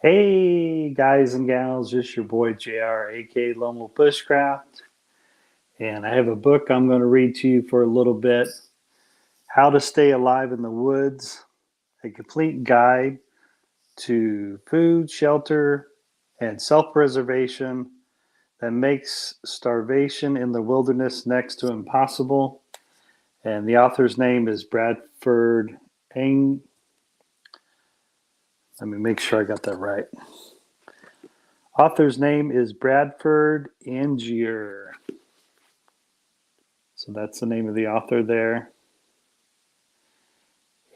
Hey guys and gals, just your boy JR, aka Lone Bushcraft, and I have a book I'm going to read to you for a little bit. How to Stay Alive in the Woods, a complete guide to food, shelter, and self-preservation that makes starvation in the wilderness next to impossible. And the author's name is Bradford Ang. Let me make sure I got that right. Author's name is Bradford Angier. So that's the name of the author there.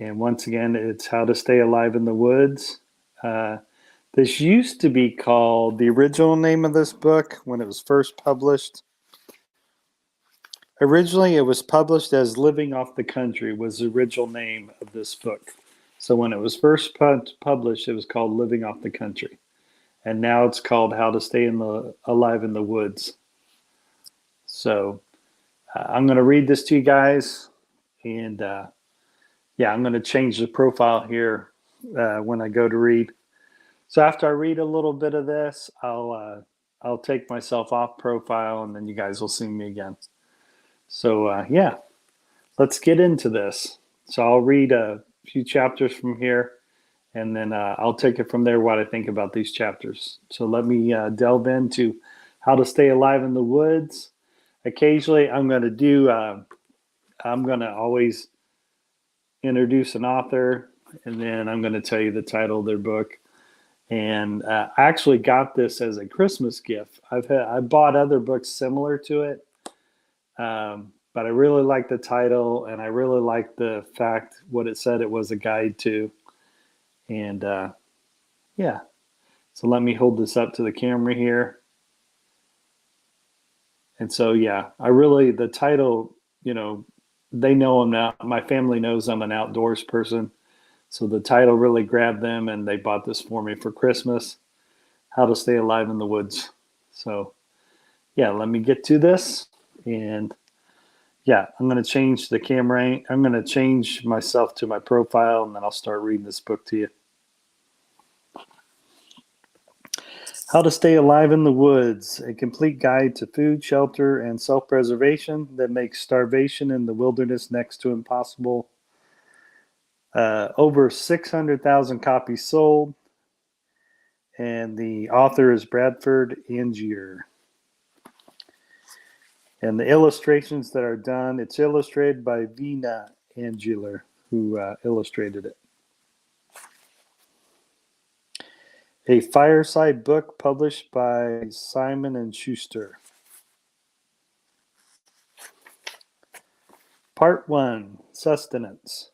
And once again, it's How to Stay Alive in the Woods. This used to be called, the original name of this book when it was first published. Originally, it was published as Living Off the Country was the original name of this book. So when it was first published, it was called Living Off the Country. And now it's called How to Stay Alive in the Woods. So I'm going to read this to you guys. And I'm going to change the profile here when I go to read. So after I read a little bit of this, I'll take myself off profile, and then you guys will see me again. So let's get into this. So I'll read a few chapters from here, and then I'll take it from there what I think about these chapters. So let me delve into How to Stay Alive in the Woods. Occasionally, I'm going to always introduce an author, and then I'm going to tell you the title of their book. And I actually got this as a Christmas gift. I bought other books similar to it, but I really like the title, and I really like the fact what it said it was a guide to. And so let me hold this up to the camera here. And so the title, they know I'm not. My family knows I'm an outdoors person. So the title really grabbed them, and they bought this for me for Christmas, How to Stay Alive in the Woods. So, let me get to this. And, I'm going to change the camera. I'm going to change myself to my profile, and then I'll start reading this book to you. How to Stay Alive in the Woods, a complete guide to food, shelter, and self-preservation that makes starvation in the wilderness next to impossible. Over 600,000 copies sold. And the author is Bradford Angier. And the illustrations that are done, it's illustrated by Vina Angier, who illustrated it. A fireside book published by Simon & Schuster. Part 1, Sustenance.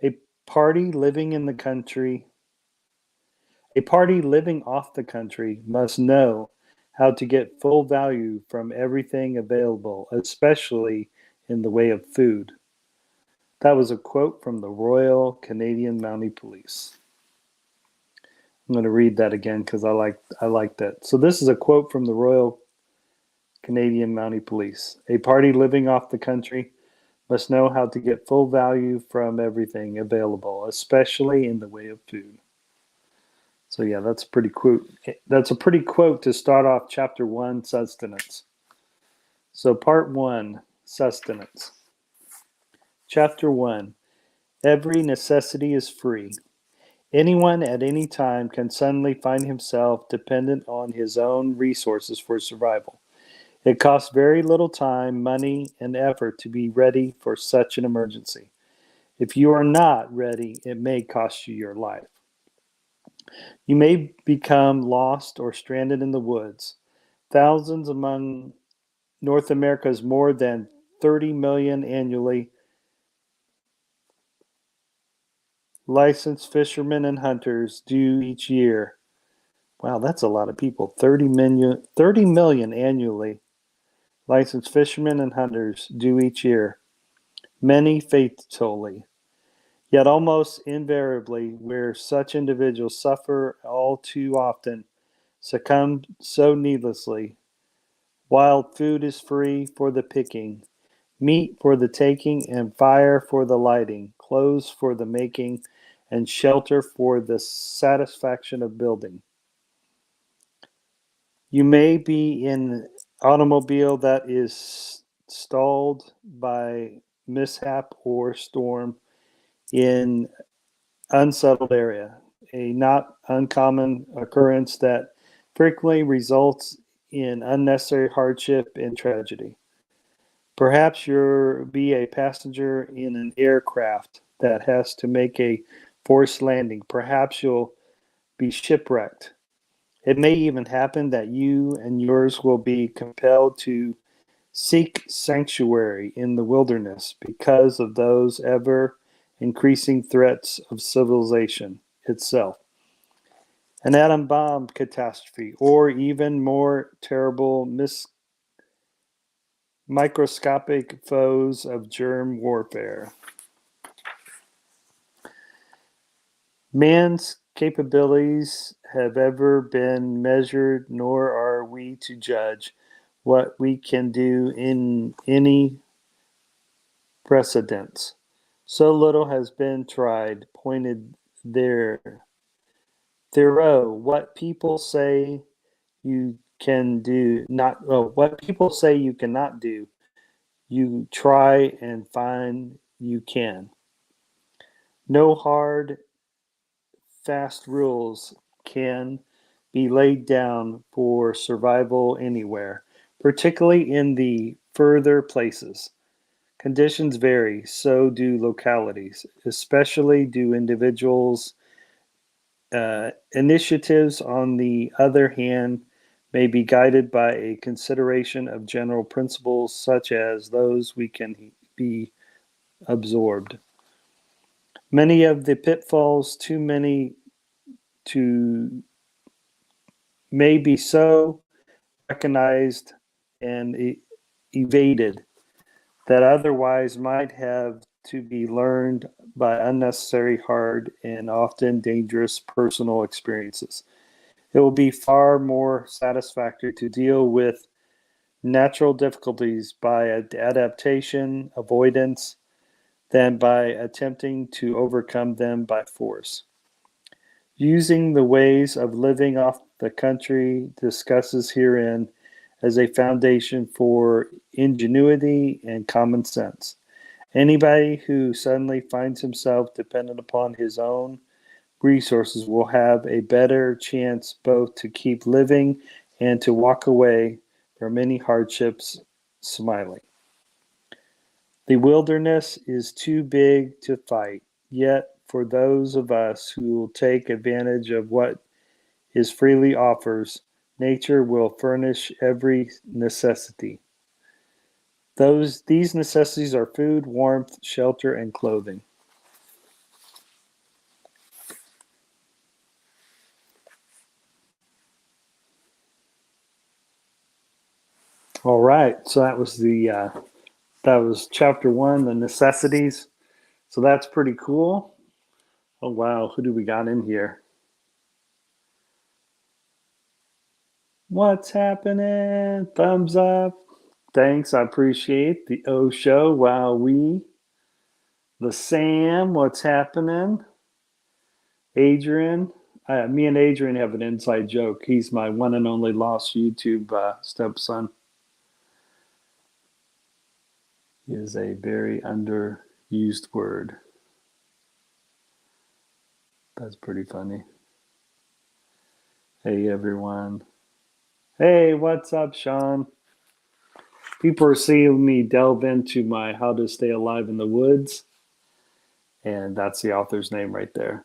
A party living off the country must know how to get full value from everything available, especially in the way of food. That was a quote from the Royal Canadian Mounted Police. I'm going to read that again because I like that. So this is a quote from the Royal Canadian Mounted Police. A party living off the country must know how to get full value from everything available, especially in the way of food. So that's a pretty quote. That's a pretty quote to start off chapter 1, Sustenance. So part 1, Sustenance. Chapter 1, Every necessity is free. Anyone at any time can suddenly find himself dependent on his own resources for survival. It costs very little time, money, and effort to be ready for such an emergency. If you are not ready, it may cost you your life. You may become lost or stranded in the woods. Thousands among North America's more than 30 million annually licensed fishermen and hunters do each year. Wow, that's a lot of people. 30 million annually licensed fishermen and hunters do each year. Many fatally. Yet almost invariably, where such individuals suffer all too often, succumb so needlessly. Wild food is free for the picking, meat for the taking, and fire for the lighting, clothes for the making, and shelter for the satisfaction of building. You may be in an automobile that is stalled by mishap or storm in unsettled area, a not uncommon occurrence that frequently results in unnecessary hardship and tragedy. Perhaps you'll be a passenger in an aircraft that has to make a forced landing. Perhaps you'll be shipwrecked. It may even happen that you and yours will be compelled to seek sanctuary in the wilderness because of those ever increasing threats of civilization itself. An atom bomb catastrophe, or even more terrible, microscopic foes of germ warfare. Man's capabilities have ever been measured, nor are we to judge what we can do in any precedence. So little has been tried, pointed there. Thoreau, what people say you can do, not what people say you cannot do, you try and find you can. No hard, fast rules can be laid down for survival anywhere, particularly in the further places. Conditions vary, so do localities, especially do individuals. Initiatives, on the other hand, may be guided by a consideration of general principles such as those we can be absorbed. Many of the pitfalls, too many to may be so recognized and evaded that otherwise might have to be learned by unnecessary hard and often dangerous personal experiences. It will be far more satisfactory to deal with natural difficulties by adaptation, avoidance, than by attempting to overcome them by force. Using the ways of living off the country discusses herein as a foundation for ingenuity and common sense. Anybody who suddenly finds himself dependent upon his own resources will have a better chance both to keep living and to walk away from any hardships smiling. The wilderness is too big to fight, yet for those of us who will take advantage of what is freely offers, nature will furnish every necessity. These necessities are food, warmth, shelter, and clothing. All right, so that was chapter 1, the necessities. So that's pretty cool. Oh wow, who do we got in here? What's happening? Thumbs up. Thanks, I appreciate the O show. Wow, the Sam. What's happening? Adrian. Me and Adrian have an inside joke. He's my one and only lost YouTube stepson. He is a very underused word. That's pretty funny. Hey everyone. Hey, what's up, Sean? People are seeing me delve into my How to Stay Alive in the Woods, and that's the author's name right there.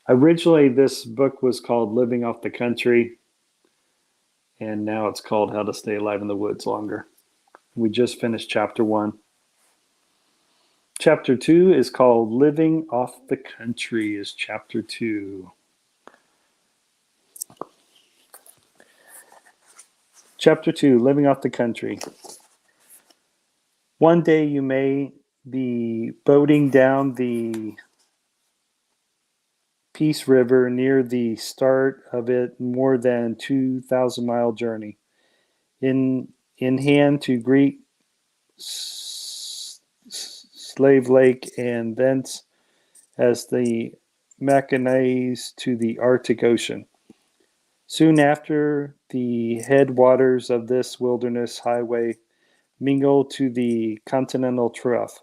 Originally, this book was called Living Off the Country, and now it's called How to Stay Alive in the Woods longer. We just finished chapter 1. Chapter 2 is called Living Off the Country, is chapter 2. Chapter 2, Living Off the Country. One day you may be boating down the Peace River near the start of it more than 2,000-mile journey. In hand to greet Slave Lake and thence as the Mackinac to the Arctic Ocean. Soon after, the headwaters of this wilderness highway mingle to the continental trough.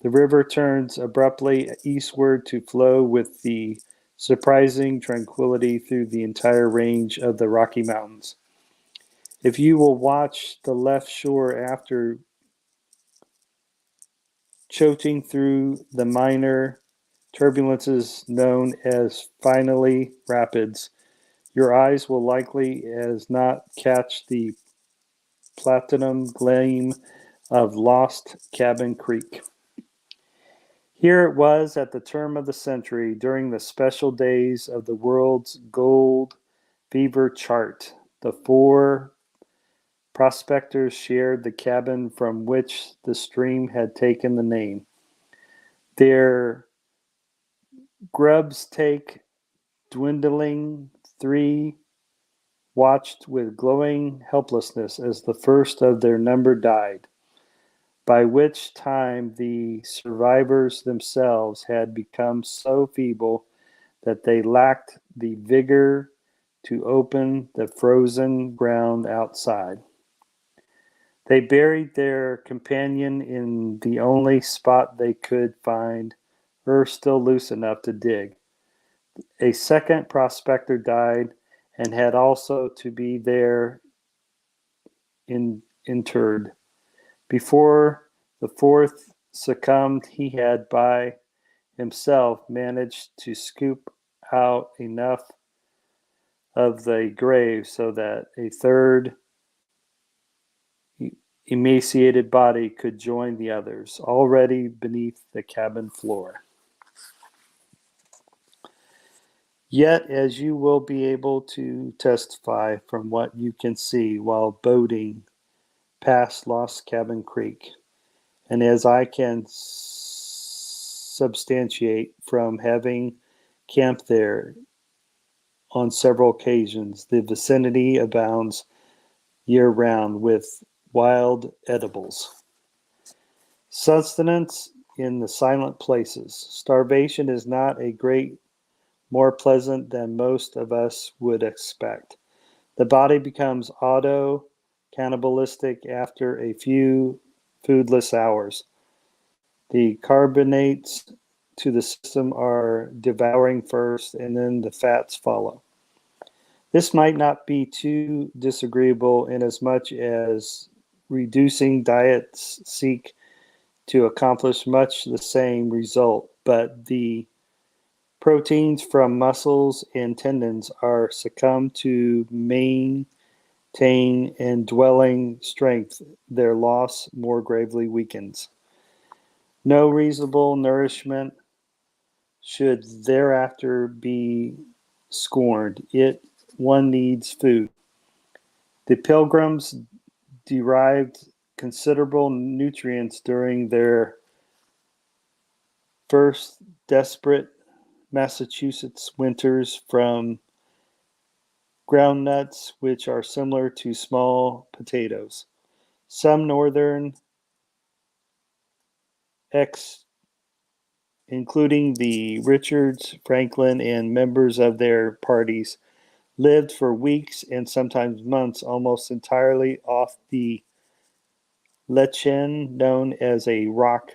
The river turns abruptly eastward to flow with the surprising tranquility through the entire range of the Rocky Mountains. If you will watch the left shore after choking through the minor turbulences known as Finally Rapids, your eyes will likely as not catch the platinum gleam of Lost Cabin Creek. Here it was at the turn of the century, during the special days of the world's gold fever chart. The four prospectors shared the cabin from which the stream had taken the name. Their grubstake dwindling, three watched with glowing helplessness as the first of their number died, by which time the survivors themselves had become so feeble that they lacked the vigor to open the frozen ground outside. They buried their companion in the only spot they could find, earth still loose enough to dig. A second prospector died and had also to be there interred. Before the fourth succumbed, he had by himself managed to scoop out enough of the grave so that a third emaciated body could join the others, already beneath the cabin floor. Yet, as you will be able to testify from what you can see while boating past Lost Cabin Creek, and as I can substantiate from having camped there on several occasions, the vicinity abounds year-round with wild edibles. Sustenance in the silent places. Starvation is not a great more pleasant than most of us would expect. The body becomes auto-cannibalistic after a few foodless hours. The carbonates to the system are devouring first, and then the fats follow. This might not be too disagreeable inasmuch as reducing diets seek to accomplish much the same result, but the proteins from muscles and tendons are succumb to maintain and dwelling strength. Their loss more gravely weakens. No reasonable nourishment should thereafter be scorned. One needs food. The pilgrims derived considerable nutrients during their first desperate Massachusetts winters from groundnuts, which are similar to small potatoes. Some northern including the Richards, Franklin, and members of their parties, lived for weeks and sometimes months almost entirely off the lichen known as a rock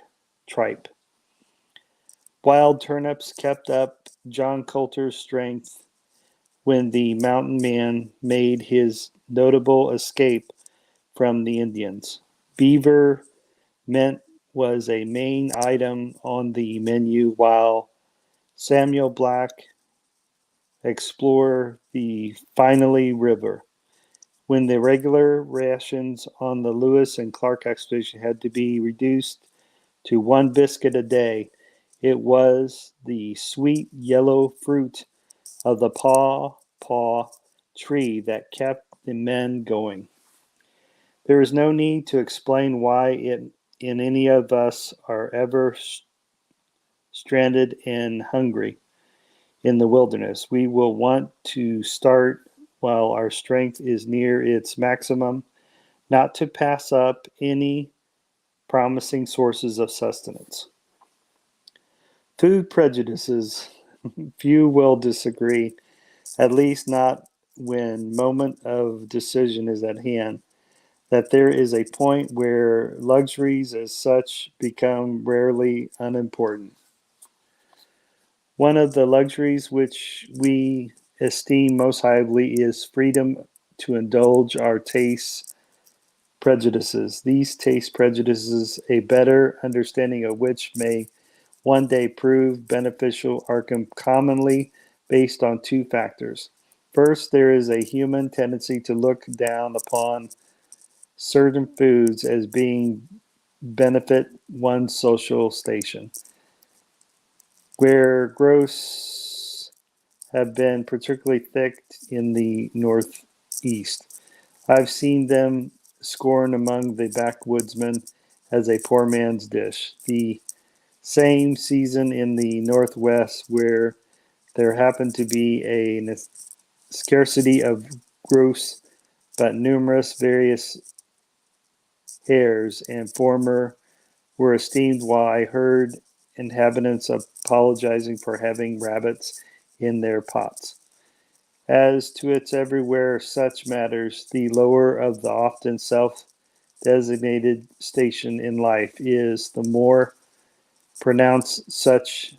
tripe. Wild turnips kept up John Coulter's strength when the mountain man made his notable escape from the Indians. Beaver mint was a main item on the menu while Samuel Black explored the Finally River. When the regular rations on the Lewis and Clark expedition had to be reduced to one biscuit a day, it was the sweet yellow fruit of the paw tree that kept the men going. There is no need to explain why in any of us are ever stranded and hungry in the wilderness. We will want to start while our strength is near its maximum, not to pass up any promising sources of sustenance. Food prejudices. Few will disagree, at least not when moment of decision is at hand, that there is a point where luxuries as such become rarely unimportant. One of the luxuries which we esteem most highly is freedom to indulge our taste prejudices. These taste prejudices, a better understanding of which may one day prove beneficial, are commonly based on two factors. First, there is a human tendency to look down upon certain foods as being benefit one's social station. Where growths have been particularly thick in the Northeast, I've seen them scorned among the backwoodsmen as a poor man's dish. The same season in the Northwest, where there happened to be a scarcity of gross but numerous various hares and former were esteemed, while I heard inhabitants apologizing for having rabbits in their pots. As to its everywhere such matters, the lower of the often self designated station in life is, the more pronounced such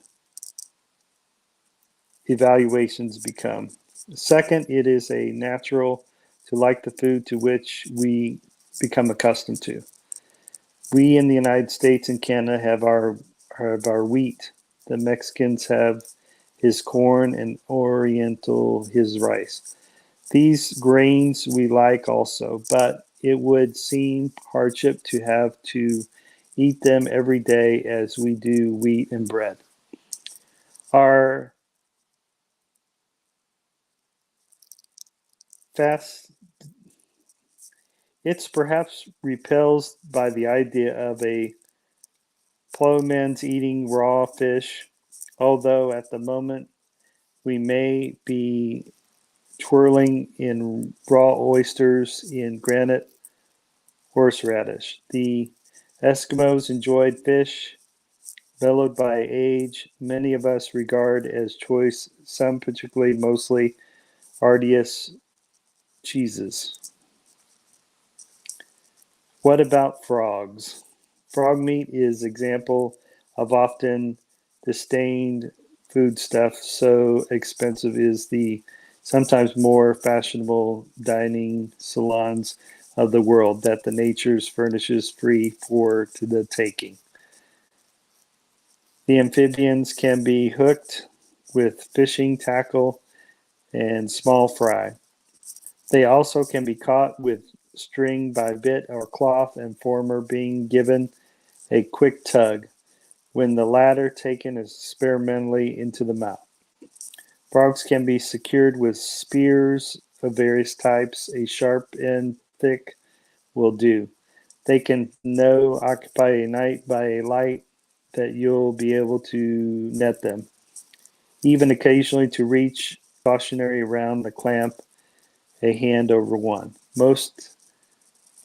evaluations become. Second, it is a natural to like the food to which we become accustomed to. We in the United States and Canada have our wheat. The Mexicans have his corn, and Oriental his rice. These grains we like also, but it would seem hardship to have to eat them every day as we do wheat and bread. Our fast It's perhaps repels by the idea of a plowman's eating raw fish, although at the moment we may be twirling in raw oysters in granite horseradish. The Eskimos enjoyed fish, mellowed by age. Many of us regard as choice, some particularly mostly arduous cheeses. What about frogs? Frog meat is example of often disdained foodstuff, so expensive is the sometimes more fashionable dining salons of the world that the natures furnishes free for to the taking. The amphibians can be hooked with fishing tackle and small fry. They also can be caught with string by bit or cloth, and former being given a quick tug, when the latter taken experimentally into the mouth. Frogs can be secured with spears of various types. A sharp end thick will do. They can no occupy a night by a light that you'll be able to net them. Even occasionally to reach cautionary around the clamp, a hand over one. Most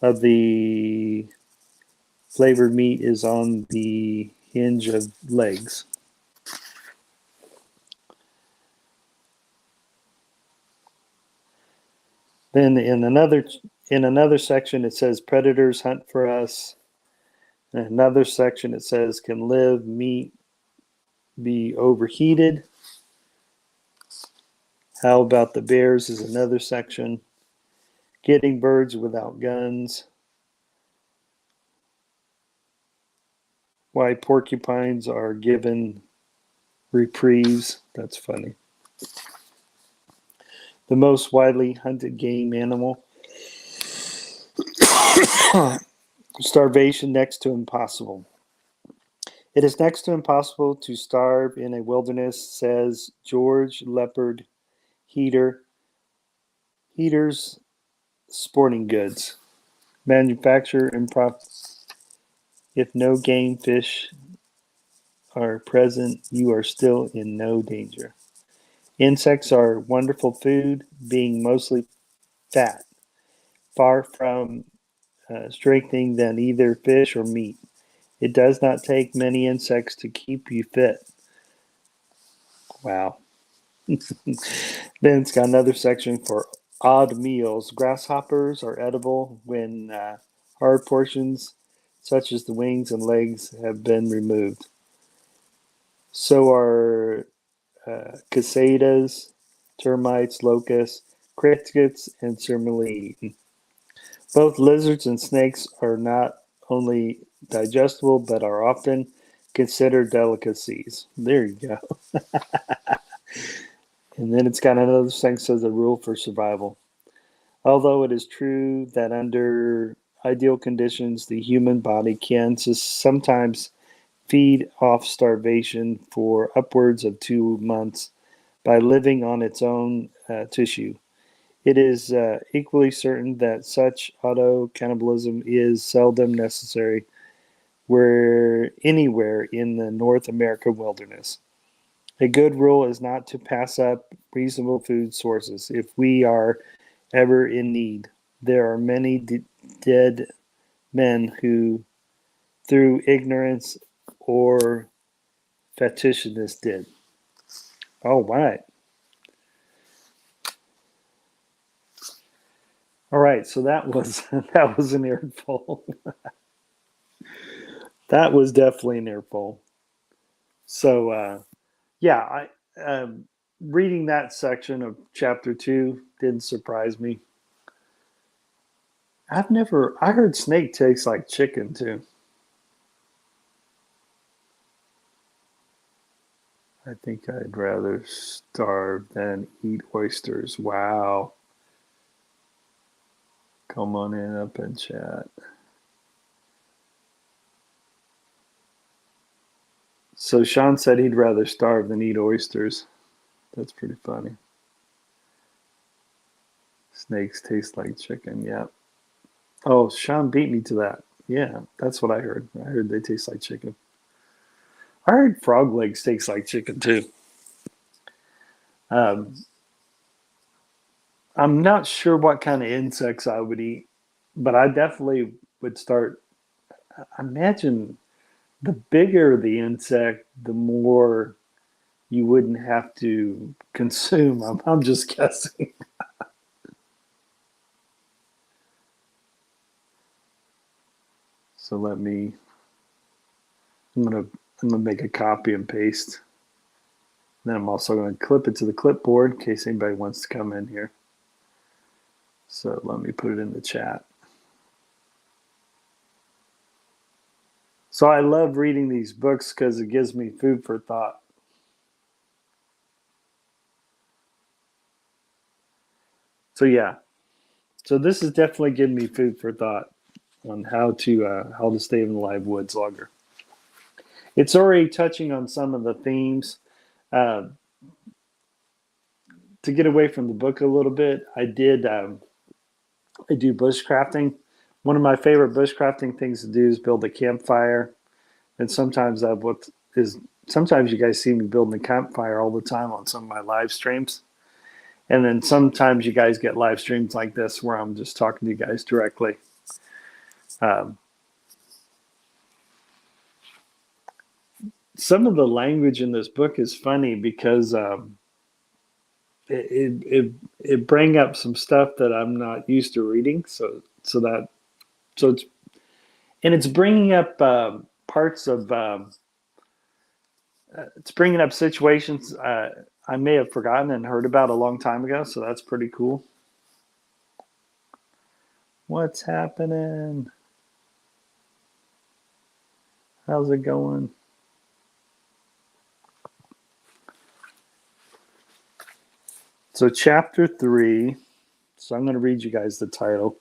of the flavored meat is on the hinge of legs. Then in another section it says predators hunt for us. In another section it says can live meat be overheated. How about the bears is another section. Getting birds without guns. Why porcupines are given reprieves. That's funny. The most widely hunted game animal. Starvation next to impossible. It is next to impossible to starve in a wilderness, says George Leopard Heater's Sporting Goods. Manufacture and if no game fish are present, you are still in no danger. Insects are wonderful food, being mostly fat, far from strengthening than either fish or meat. It does not take many insects to keep you fit. Wow. Then it's got another section for odd meals. Grasshoppers are edible when hard portions, such as the wings and legs, have been removed. So are cicadas, termites, locusts, crickets, and cermally. Both lizards and snakes are not only digestible, but are often considered delicacies. There you go. And then it's got another thing that says a rule for survival. Although it is true that under ideal conditions, the human body can sometimes feed off starvation for upwards of 2 months by living on its own tissue. It is equally certain that such auto cannibalism is seldom necessary where anywhere in the North American wilderness. A good rule is not to pass up reasonable food sources if we are ever in need. There are many dead men who, through ignorance or fetishishness, did. All right. All right, so that was that was an earful. That was definitely an earful. So yeah, reading that section of chapter 2 didn't surprise me. I heard snake tastes like chicken too. I think I'd rather starve than eat oysters. Wow. Come on in up and chat. So Sean said he'd rather starve than eat oysters. That's pretty funny. Snakes taste like chicken. Yeah. Oh, Sean beat me to that. Yeah, that's what I heard. I heard they taste like chicken. I heard frog legs taste like chicken too. Um, I'm not sure what kind of insects I would eat, but I definitely would start. I imagine the bigger the insect, the more you wouldn't have to consume. I'm just guessing. So I'm gonna I'm gonna make a copy and paste. Then I'm also gonna clip it to the clipboard in case anybody wants to come in here. So let me put it in the chat. So I love reading these books because it gives me food for thought. So yeah, so this is definitely giving me food for thought on how to stay in the live woods longer. It's already touching on some of the themes. Uh, to get away from the book a little bit, I do bushcrafting. One of my favorite bushcrafting things to do is build a campfire, and sometimes you guys see me building a campfire all the time on some of my live streams. And then sometimes you guys get live streams like this where I'm just talking to you guys directly. Um, some of the language in this book is funny because it bring up some stuff that I'm not used to reading. So it's bringing up parts of it's bringing up situations I may have forgotten and heard about a long time ago. So that's pretty cool. What's happening? How's it going? So chapter 3. So I'm going to read you guys the title.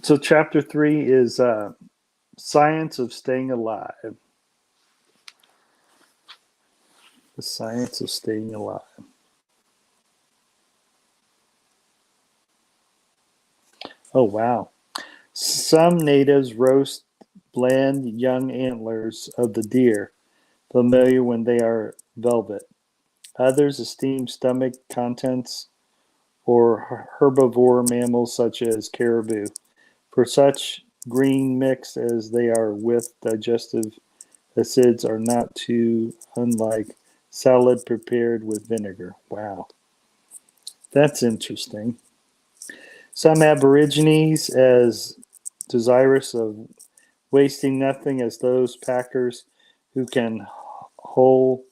So chapter 3 is Science of Staying Alive. The Science of Staying Alive. Oh, wow. Some natives roast bland young antlers of the deer, familiar when they are velvet. Others esteem stomach contents or herbivore mammals such as caribou. For such green mix as they are with digestive The seeds are not too unlike salad prepared with vinegar. Wow, that's interesting. Some Aborigines as desirous of wasting nothing as those packers who can whole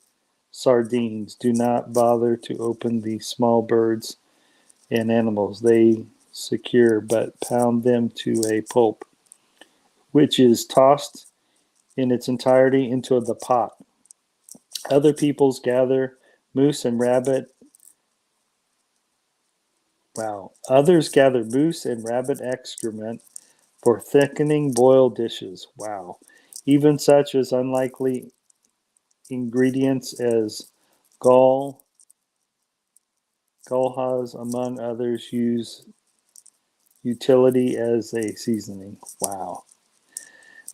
sardines do not bother to open the small birds and animals they secure, but pound them to a pulp, which is tossed in its entirety into the pot. Other peoples gather moose and rabbit. Wow. Others gather moose and rabbit excrement for thickening boiled dishes. Wow. Even such as unlikely ingredients as gall, gulhas, among others, use utility as a seasoning. Wow.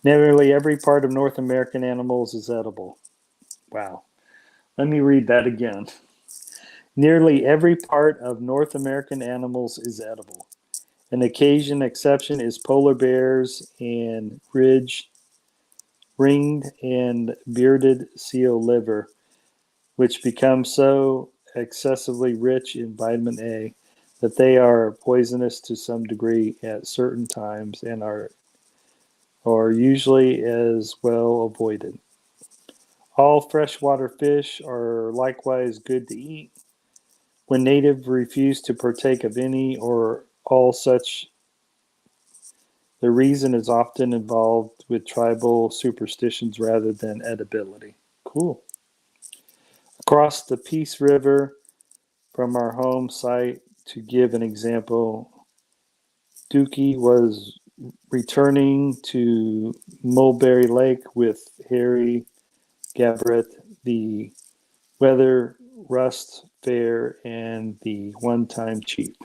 Nearly every part of North American animals is edible. Wow. Let me read that again. Nearly every part of North American animals is edible. An occasion exception is polar bears and ringed and bearded seal liver, which become so excessively rich in vitamin A that they are poisonous to some degree at certain times and are usually as well avoided. All freshwater fish are likewise good to eat. When natives refuse to partake of any or all such, the reason is often involved with tribal superstitions rather than edibility. Cool. Across the Peace River from our home site, to give an example, Dookie was returning to Mulberry Lake with Harry Gabbert, the Weather Rust Fair, and the one-time chief.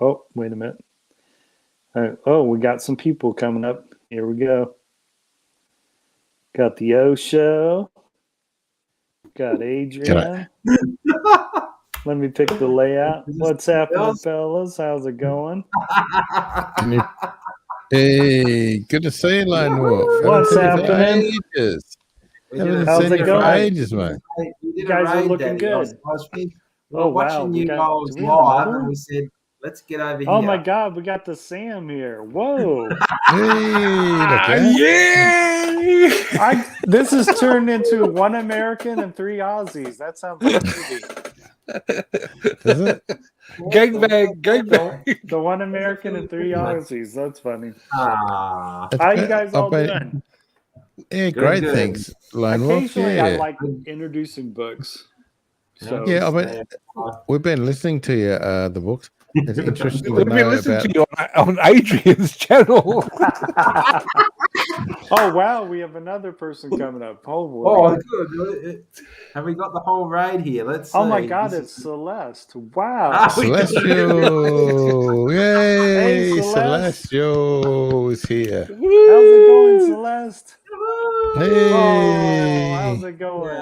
Oh, wait a minute. We got some people coming up. Here we go. Got the O Show. Got Adrian. Let me pick the layout. What's happening, fellas? How's it going? Hey, good to see you, Lone Wolf. What's happening? How's it going? Ages, mate. You guys are looking good. We're watching you guys live, and we said, let's get over here. Oh my God, we got the Sam here. Whoa. Yeah. This has turned into one American and three Aussies. That sounds like a movie. Does it? Gangbang. The one American and three Aussies. That's funny. Ah. How you guys all doing? Yeah, great. Thanks, Lone Wolf. Occasionally, I like introducing books. So, yeah, I mean, we've been listening to you, the books. It's interesting We've been listening to you on Adrian's channel. Oh, wow. We have another person coming up. Oh, good. Have we got the whole raid here? Let's see. Oh, my God. It's Celeste. Wow. Celestial. Yay. Hey, Celestial is here. How's it going, Celeste? Hey. Oh, how's it going?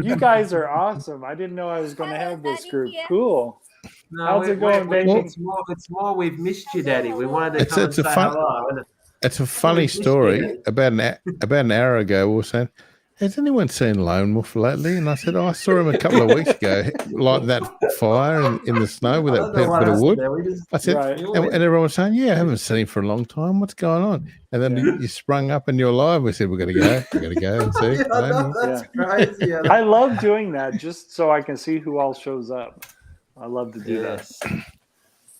You guys are awesome. I didn't know I was going to have this group. Cool. No, how's it going, baby? It's more we've missed you, Daddy. We wanted to come and say hello. It's a funny story. About an hour ago, we were saying, has anyone seen Lone Wolf lately? And I said, I saw him a couple of weeks ago, light that fire in the snow with that bit of wood. I said, and everyone was saying, yeah, I haven't seen him for a long time. What's going on? And then you sprung up and you're live. We said, we're going to go and see. That's crazy. I love doing that just so I can see who all shows up. I love to do that.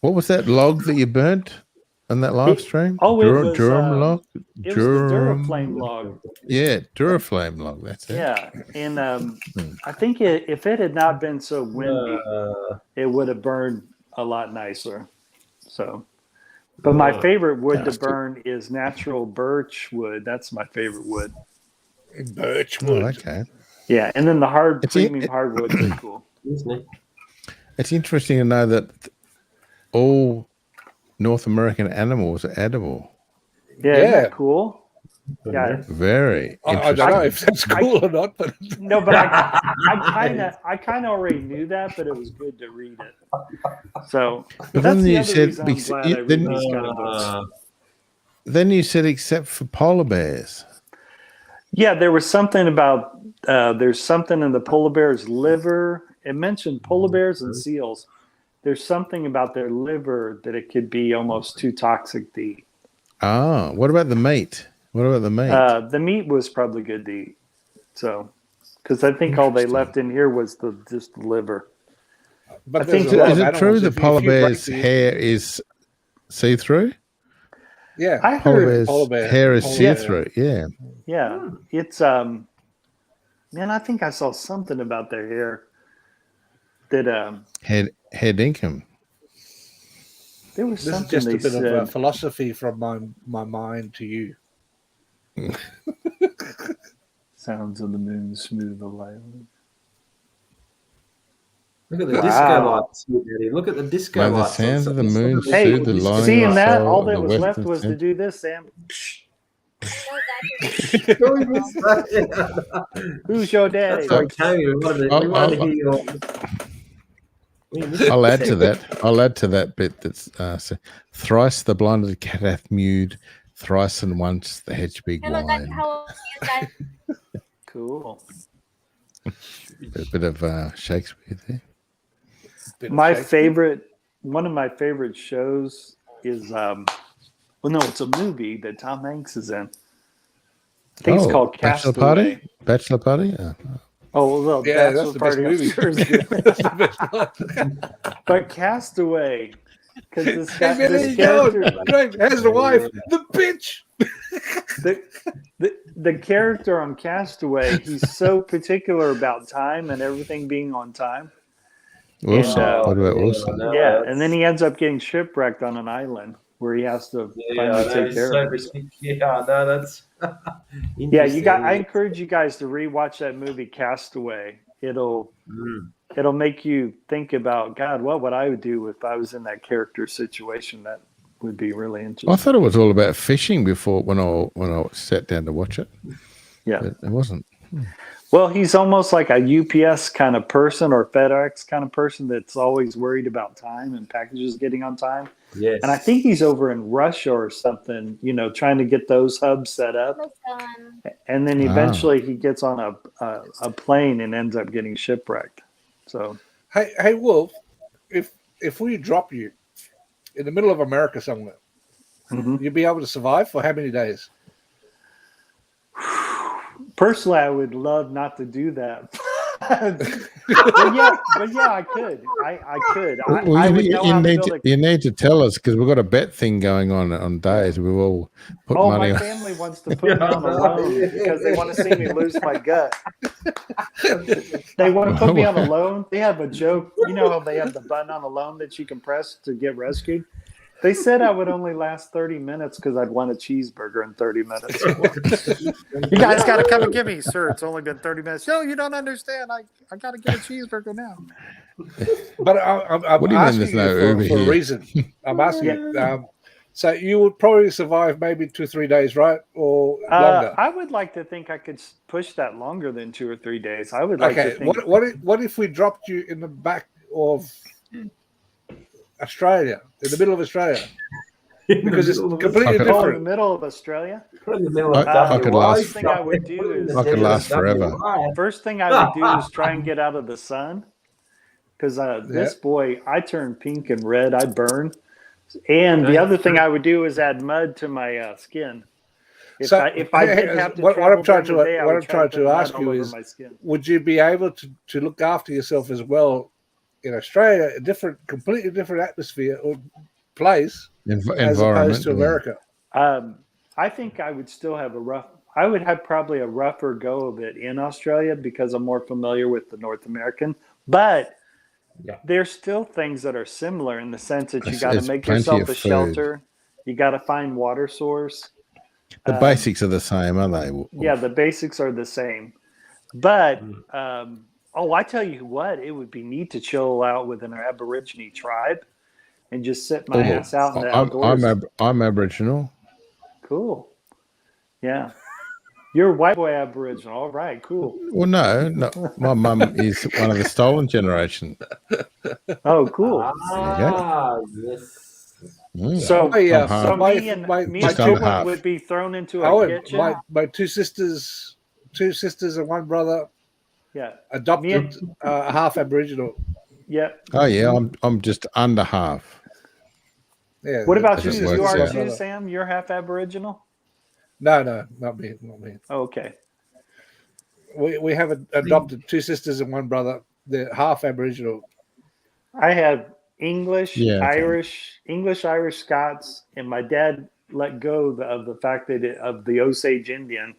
What was that log that you burnt on that live stream? It was log? It was the Duraflame log. Yeah, Duraflame log. That's it. Yeah, and I think if it had not been so windy, it would have burned a lot nicer. So, but my favorite wood to burn is natural birch wood. That's my favorite wood. Birch wood. Oh, okay. Yeah, and then the premium hardwoods are cool. It's interesting to know that all North American animals are edible. Yeah, isn't that cool? Yeah, very. I don't know if that's cool or not, but no, but I kind of already knew that, but it was good to read it. So but that's then the you other said reason I'm glad I read these kind of books. Then you said except for polar bears. Yeah, there was something about there's something in the polar bear's liver. It mentioned polar bears and seals. There's something about their liver that it could be almost too toxic to eat. Ah, what about the meat? What about the meat? The meat was probably good to eat. So, because I think all they left in here was just the liver. But I think is it true the polar bear's hair is see-through? Yeah, I Polar heard bear's hair is see-through. Yeah. Yeah, it's man. I think I saw something about their hair that Head dinkum. there was This is something just they a bit said. of philosophy from my mind to you. Sounds of the moon, smooth the light. Look at the disco lights, Daddy. Look at the disco By the lights. sounds of the moon, Hey, soothe the lining seeing of the that, soul all of that the was left western was to sense. do this, Sam. Who's your daddy? That's okay. We wanted to hear your. I'll add to that. I'll add to that bit that's thrice the blinded cat hath mewed, thrice and once the hedge big whined. Cool. A bit of Shakespeare there. One of my favorite shows is it's a movie that Tom Hanks is in. I think it's called Castaway. Bachelor Party? Oh, well, Yeah, Bachelor that's the best Party movie. sure is good. That's the best one. But Castaway, because this guy, Hey, this character, character, how's the wife? The bitch. the character on Castaway, he's so particular about time and everything being on time. Wilson. What about Wilson? Yeah, and then he ends up getting shipwrecked on an island where he has to finally take care of himself. Yeah, no, that's I encourage you guys to rewatch that movie Castaway. It'll make you think about, God, what would I do if I was in that character situation? That would be really interesting. I thought it was all about fishing before when I sat down to watch it. Yeah, but it wasn't. Well, he's almost like a UPS kind of person or FedEx kind of person that's always worried about time and packages getting on time. Yes. And I think he's over in Russia or something, trying to get those hubs set up. And then eventually he gets on a plane and ends up getting shipwrecked. So, hey, Wolf, if we drop you in the middle of America somewhere, you'd be able to survive for how many days? Personally, I would love not to do that. but yeah, I could. I could. You need to tell us because we've got a bet thing going on days. We will put money on. My family wants to put me on a loan because they want to see me lose my gut. They want to put me on a loan. They have a joke. You know how they have the button on the loan that you can press to get rescued? They said I would only last 30 minutes because I'd want a cheeseburger in 30 minutes. You guys got to come and get me, sir. It's only been 30 minutes. No, you don't understand. I got to get a cheeseburger now. But I'm asking you for a reason. I'm asking you. So you would probably survive maybe 2-3 days, right? Or longer? I would like to think I could push that longer than 2 or 3 days. I would like to think. What if we dropped you in the back of Australia, in the middle of Australia? Because it's completely different. In the middle of Australia? I could last. First thing I would do is I could last forever. First thing I would do is try and get out of the sun. Because this boy, I turn pink and red. I burn. And the other thing I would do is add mud to my skin. What I'm trying to ask you is, would you be able to look after yourself as well in Australia, a completely different atmosphere or place as opposed to America? I think I would still have I would have probably a rougher go of it in Australia because I'm more familiar with the North American. But there's still things that are similar in the sense that you got to make yourself a shelter. You got to find water source. The basics are the same, aren't they? Yeah, the basics are the same. But, I tell you what, it would be neat to chill out with an Aborigine tribe and just sit my ass out in the outdoors. I'm Aboriginal. Cool. Yeah. You're a white boy Aboriginal. All right, cool. Well, no. My mum is one of the stolen generation. Oh, cool. Yes. So me and Chip would be thrown into a kitchen. My two sisters two sisters and one brother. Yeah. Adopted, half Aboriginal. Yeah. Oh yeah, I'm just under half. Yeah. What about you? As it You works are out. too, Sam? You're half Aboriginal? No, not me. Oh, okay. We have adopted two sisters and one brother. They're half Aboriginal. I have English, Yeah, okay. Irish, Scots, and my dad let go of the fact that of the Osage Indian,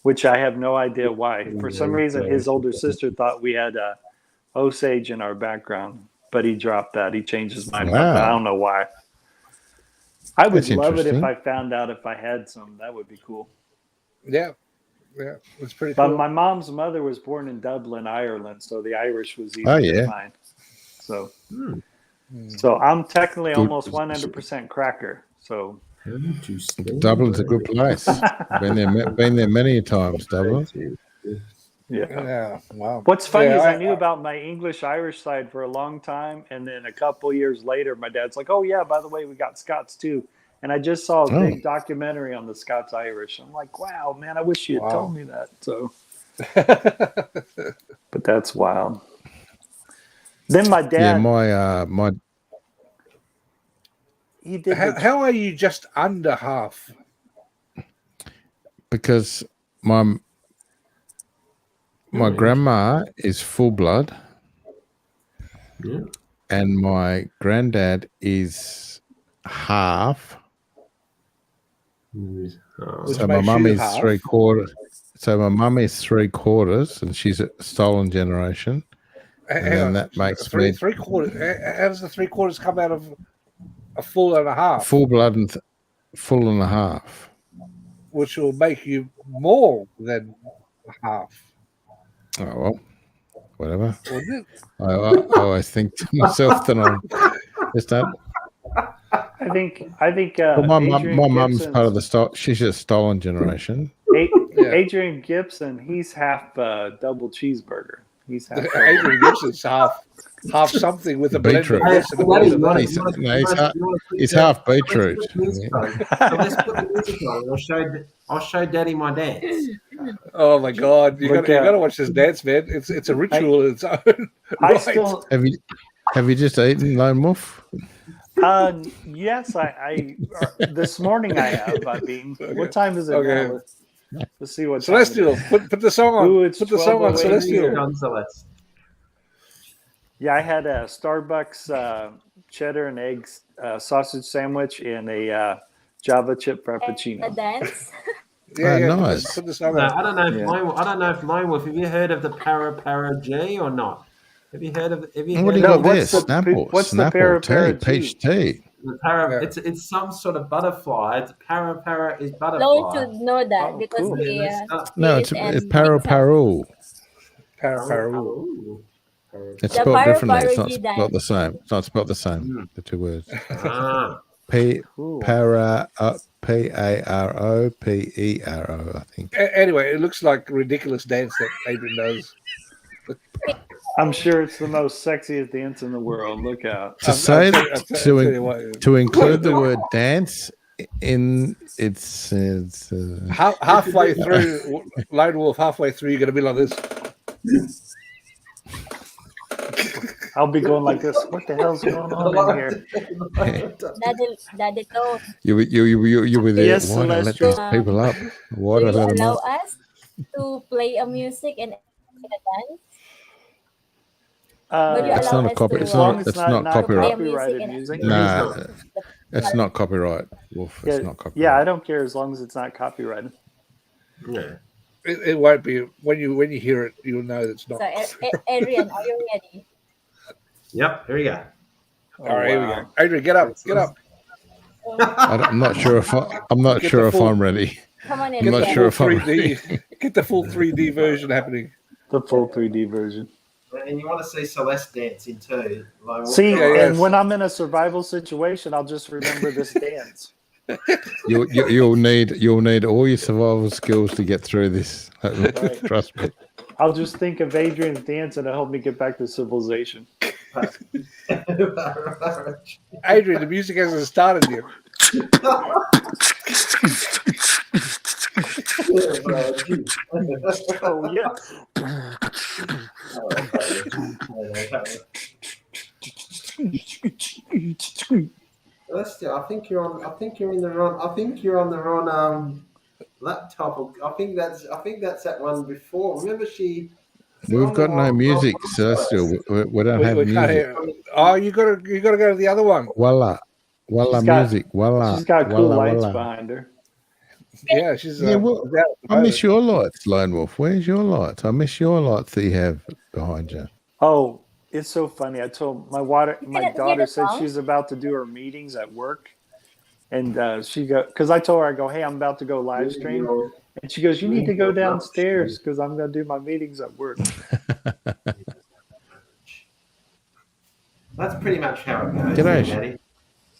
which I have no idea why. For some reason, his older sister thought we had Osage in our background, but he dropped that. He changed his mind about that. I don't know why. I would love it if I found out if I had some. That would be cool. Yeah, it's pretty But cool. my mom's mother was born in Dublin, Ireland, so the Irish was easier to find. So, so I'm technically almost 100% cracker. So Dublin's a good place. Been there many times, Dublin. Yeah. Wow. What's funny is I knew about my English-Irish side for a long time, and then a couple years later, my dad's like, "Oh yeah, by the way, we got Scots too." And I just saw a big documentary on the Scots-Irish. I'm like, "Wow, man, I wish you had told me that." So, but that's wild. Then my dad. Yeah, my. He did. How are you just under half? Because my grandma is full blood, and my granddad is half. So my mum is 3/4. So my mum is 3/4, and she's a stolen generation. And then that makes me 3/4. How does the 3/4 come out of a full and a half? Full blood and full and a half, which will make you more than half. Oh well, whatever. I always think to myself that I'm just that. I think. Well, my mum's part of the she's a stolen generation. Adrian Gibson, he's half double cheeseburger. He's half. Adrian Gibson's half something with a beetroot. He's half beetroot. I'll show Daddy my dance. Oh my God! You got to watch this dance, man. It's a ritual in its own. Have you just eaten Lone Wolf? Yes, I this morning I have. I mean, what time is it now? Let's see what. Celestial, put the song on. Ooh, put the song on, Celestial. Yeah, I had a Starbucks cheddar and eggs sausage sandwich and a Java chip frappuccino. A dance. Nice. Put the song on. I don't know if Lone Wolf. Have you heard of the para G or not? Have you heard of? What do you got there? Snapple. What's the para peach tea? The para, it's some sort of butterfly. It's para is butterfly. Lone should know that because cool. No, it's para. It's spelled differently. It's not spelled the same. It's not spelled the same. The two words. P-A-R-O-P-E-R-O, I think. Anyway, it looks like a ridiculous dance that Adrian knows. I'm sure it's the most sexiest dance in the world. Look out. To include the word dance in it's halfway through Lone Wolf, halfway through you're going to be like this. I'll be going like this. What the hell's going on in here? Daddy, go. You were there. Yes, Why not let these people up? Why Will not you let them allow up? us to play a music and a dance? It's not a copy. It's not copyrighted music. Nah, it's not copyright. Wolf, it's not copyright. Yeah, I don't care as long as it's not copyrighted. Yeah, it won't be. When you hear it, you'll know it's not. So, Adrian, are you ready? Yep. Here we go. All right, here we go. Adrian, get up. I'm not sure if I'm ready. Come on, I'm not sure if I'm ready. Get the full 3D version happening. The full 3D version. And you want to see Celeste dancing too. And when I'm in a survival situation, I'll just remember this dance. You'll need all your survival skills to get through this. Right. Trust me. I'll just think of Adrian's dance and it'll help me get back to civilization. Adrian, the music hasn't started yet. Oh yeah. I think you're on. I think you're in the wrong. I think you're on the wrong laptop. I think that's that one before. Remember she. We've got no music, Celestial. We don't have we can't music. hear. Oh, you got to go to the other one. Voila. Music. Voila. She's got cool voila, lights voila. behind her. Yeah, she's. Well, I miss your lights, Lone Wolf. Where's your lights? I miss your lights that you have behind you. Oh, it's so funny. I told my daughter said she's about to do her meetings at work, and she go because I told her, I go, hey, I'm about to go live stream, and she goes, you need to go downstairs because I'm going to do my meetings at work. That's pretty much how it goes. G'day, Maddie.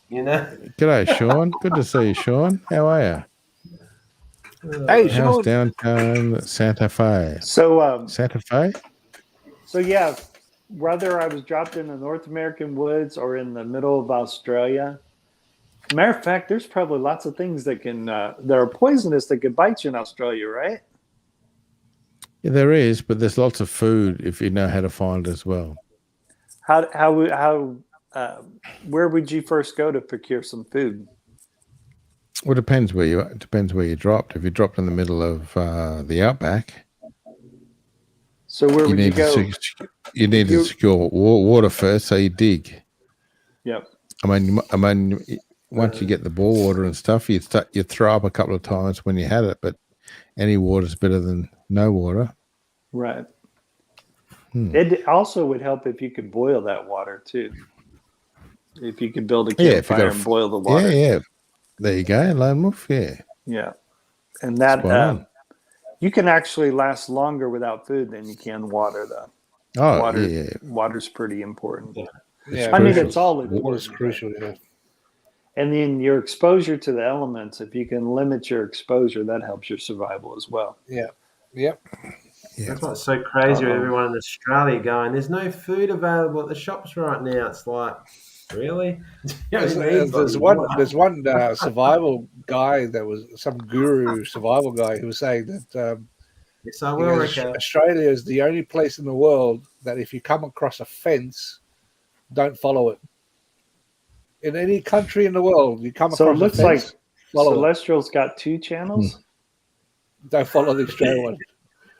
You know. G'day, Sean. Good to see you, Sean. How are you? Hey, how's Sean. downtown Santa Fe? So, Santa Fe? So yeah, whether I was dropped in the North American woods or in the middle of Australia, matter of fact, there's probably lots of things that can that are poisonous that could bite you in Australia, right? Yeah, there is, but there's lots of food if you know how to find it as well. Where would you first go to procure some food? Well, it depends where you dropped. If you dropped in the middle of the outback, so where would you go? You need to secure water first, so you dig. Yep. I mean, once you get the bore water and stuff, you throw up a couple of times when you had it, but any water is better than no water. Right. It also would help if you could boil that water too. If you could build a campfire and boil the water. Yeah. There you go, Lone Wolf. Yeah. Yeah. And that you can actually last longer without food than you can water though. Water's pretty important. Yeah. I mean, it's all important. Water's crucial, yeah. And then your exposure to the elements, if you can limit your exposure, that helps your survival as well. Yeah. Yep. Yeah. That's what's so crazy with everyone in Australia going, there's no food available at the shops right now. It's like, really? There's one survival guy that was some guru survival guy who was saying that Australia is the only place in the world that if you come across a fence, don't follow it. In any country in the world, you come across a fence. So it looks like Celestial's got 2 channels. Don't follow the Australian one.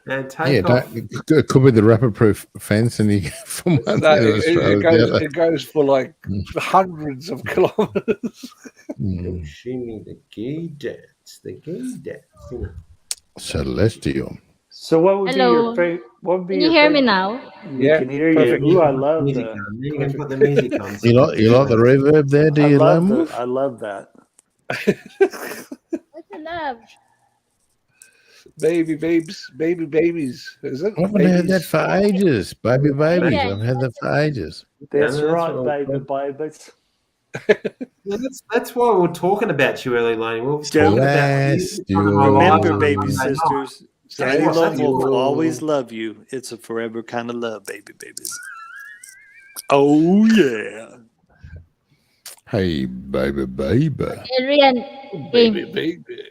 It could be the rapid-proof fence, and you from one to Australia. It goes for like hundreds of kilometers. The gay dance. Celestial. So what would be your favorite? Can you hear me now? Yeah, can hear you. Ooh, I love music. You can put the music on. You like the reverb there? Do you, Lone Wolf? I love that. What's the love? Baby babies. Is it? I haven't heard that for ages. Baby babies. I've had that for ages. That's right, baby babies. That's why we were talking about you early, Lane. We were talking remember, baby sisters. Daddy Love will always love you. It's a forever kind of love, baby babies. Oh yeah. Hey, baby. Adrian, baby.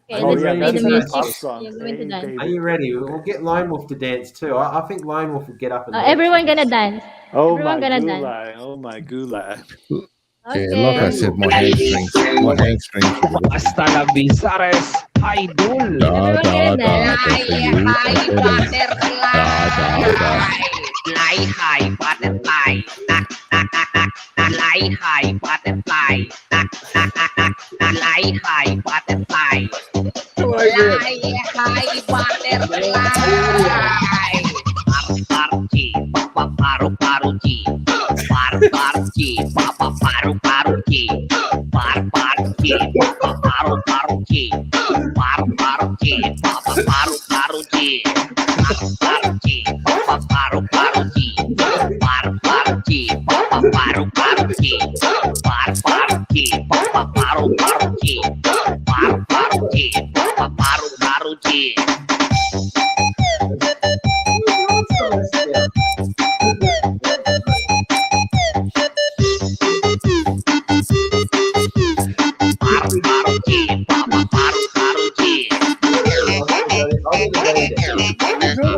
Okay, let's play the music. Are you ready? We'll get Lone Wolf to dance too. I think Lone Wolf will get up and dance. Everyone gonna dance. Oh my gulai. Oh my gulai. Okay. Yeah, like I said, my hamstrings. Hasta la bizares, idol. Fly high, butterfly. Fly high, butterfly. Fly high, butterfly. Fly high, butterfly. Paru-paru-chi, paru-paru-chi. Paru-paru-chi, paru-paru-chi. Paru-paru-chi, paru-paru-chi. Paru-paru-chi, paru-paru-chi. Paru-paru-chi, paru-paru-chi. Paru-paru-chi, paru-paru-chi. Paru-paru-chi, paru-paru-chi. Paru-paru-chi, paru-paru-chi. Paru-paru-chi, paru-paru-chi. Fly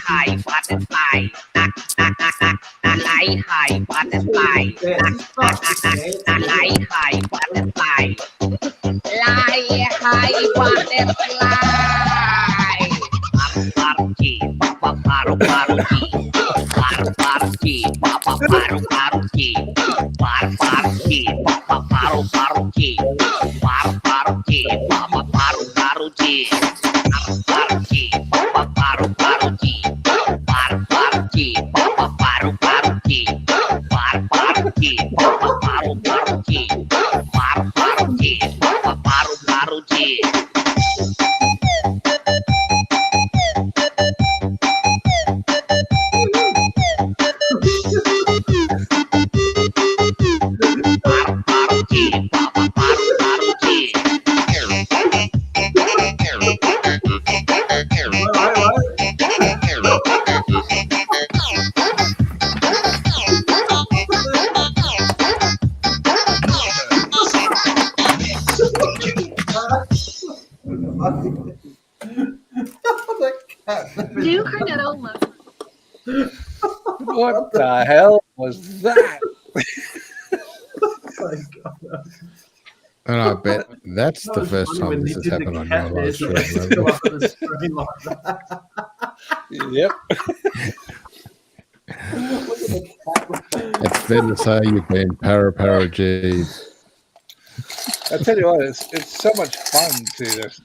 high, butterfly. Fly high, butterfly. Fly high, butterfly. Fly high, butterfly. Paru G, papa paru paru G. Paru G, papa paru paru G. Paru G, papa paru paru G. Paru G, papa paru paru G. Paru G, papa paru paru G. Paru G, papa paru paru G. Paru G, papa paru paru G. Paru G, papa paru paru G. Do Cornetto love? What the hell was that? And I bet that's the first time this has happened on your live stream. Yep. It's fair to say you've been para-G. I tell you what, it's so much fun to this.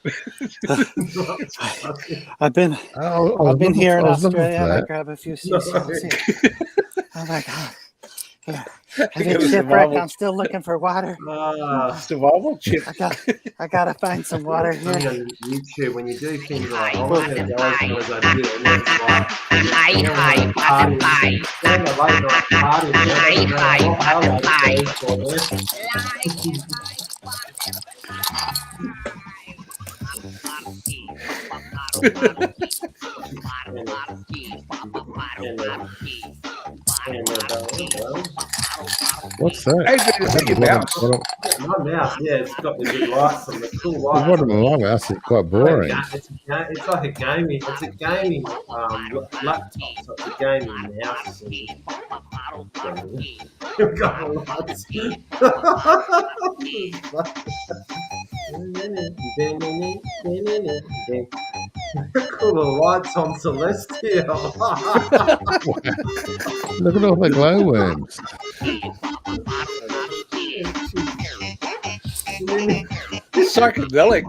I've been here in Australia. I that. grab a few seashells here. Oh my god! Yeah. I've been shipwrecked. I'm still looking for water. Survival chip. I gotta find some water here. On YouTube, when you do things like, oh, I'm going to go as I do, and then it's like, What's that? Hey, it's like a mouse. my mouse, yeah, it's got the good lights on the cool lights. What a long mouse is quite boring. It's like a gaming, laptop, so it's a gaming mouse. You've got the lights. Cool the lights on Celestial. Look at all the glowworms. Psychedelic.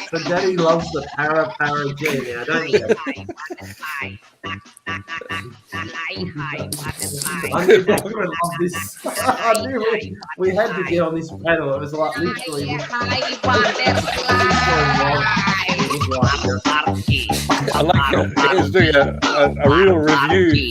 So Daddy loves the para G now, don't you? I knew Dad would love this. I knew we had to get on this panel. It was like literally. I like it. He's doing a real review.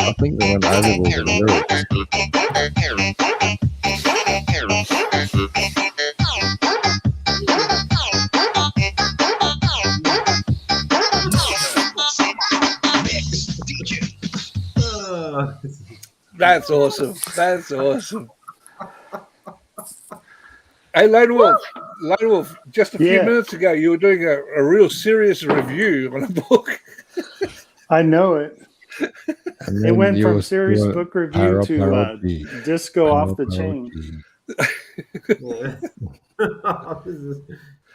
I think they went overboard with the lyrics. That's awesome. That's awesome. Hey, Lone Wolf, just a few minutes ago, you were doing a real serious review on a book. I know it. It went from serious book review to disco off the chain.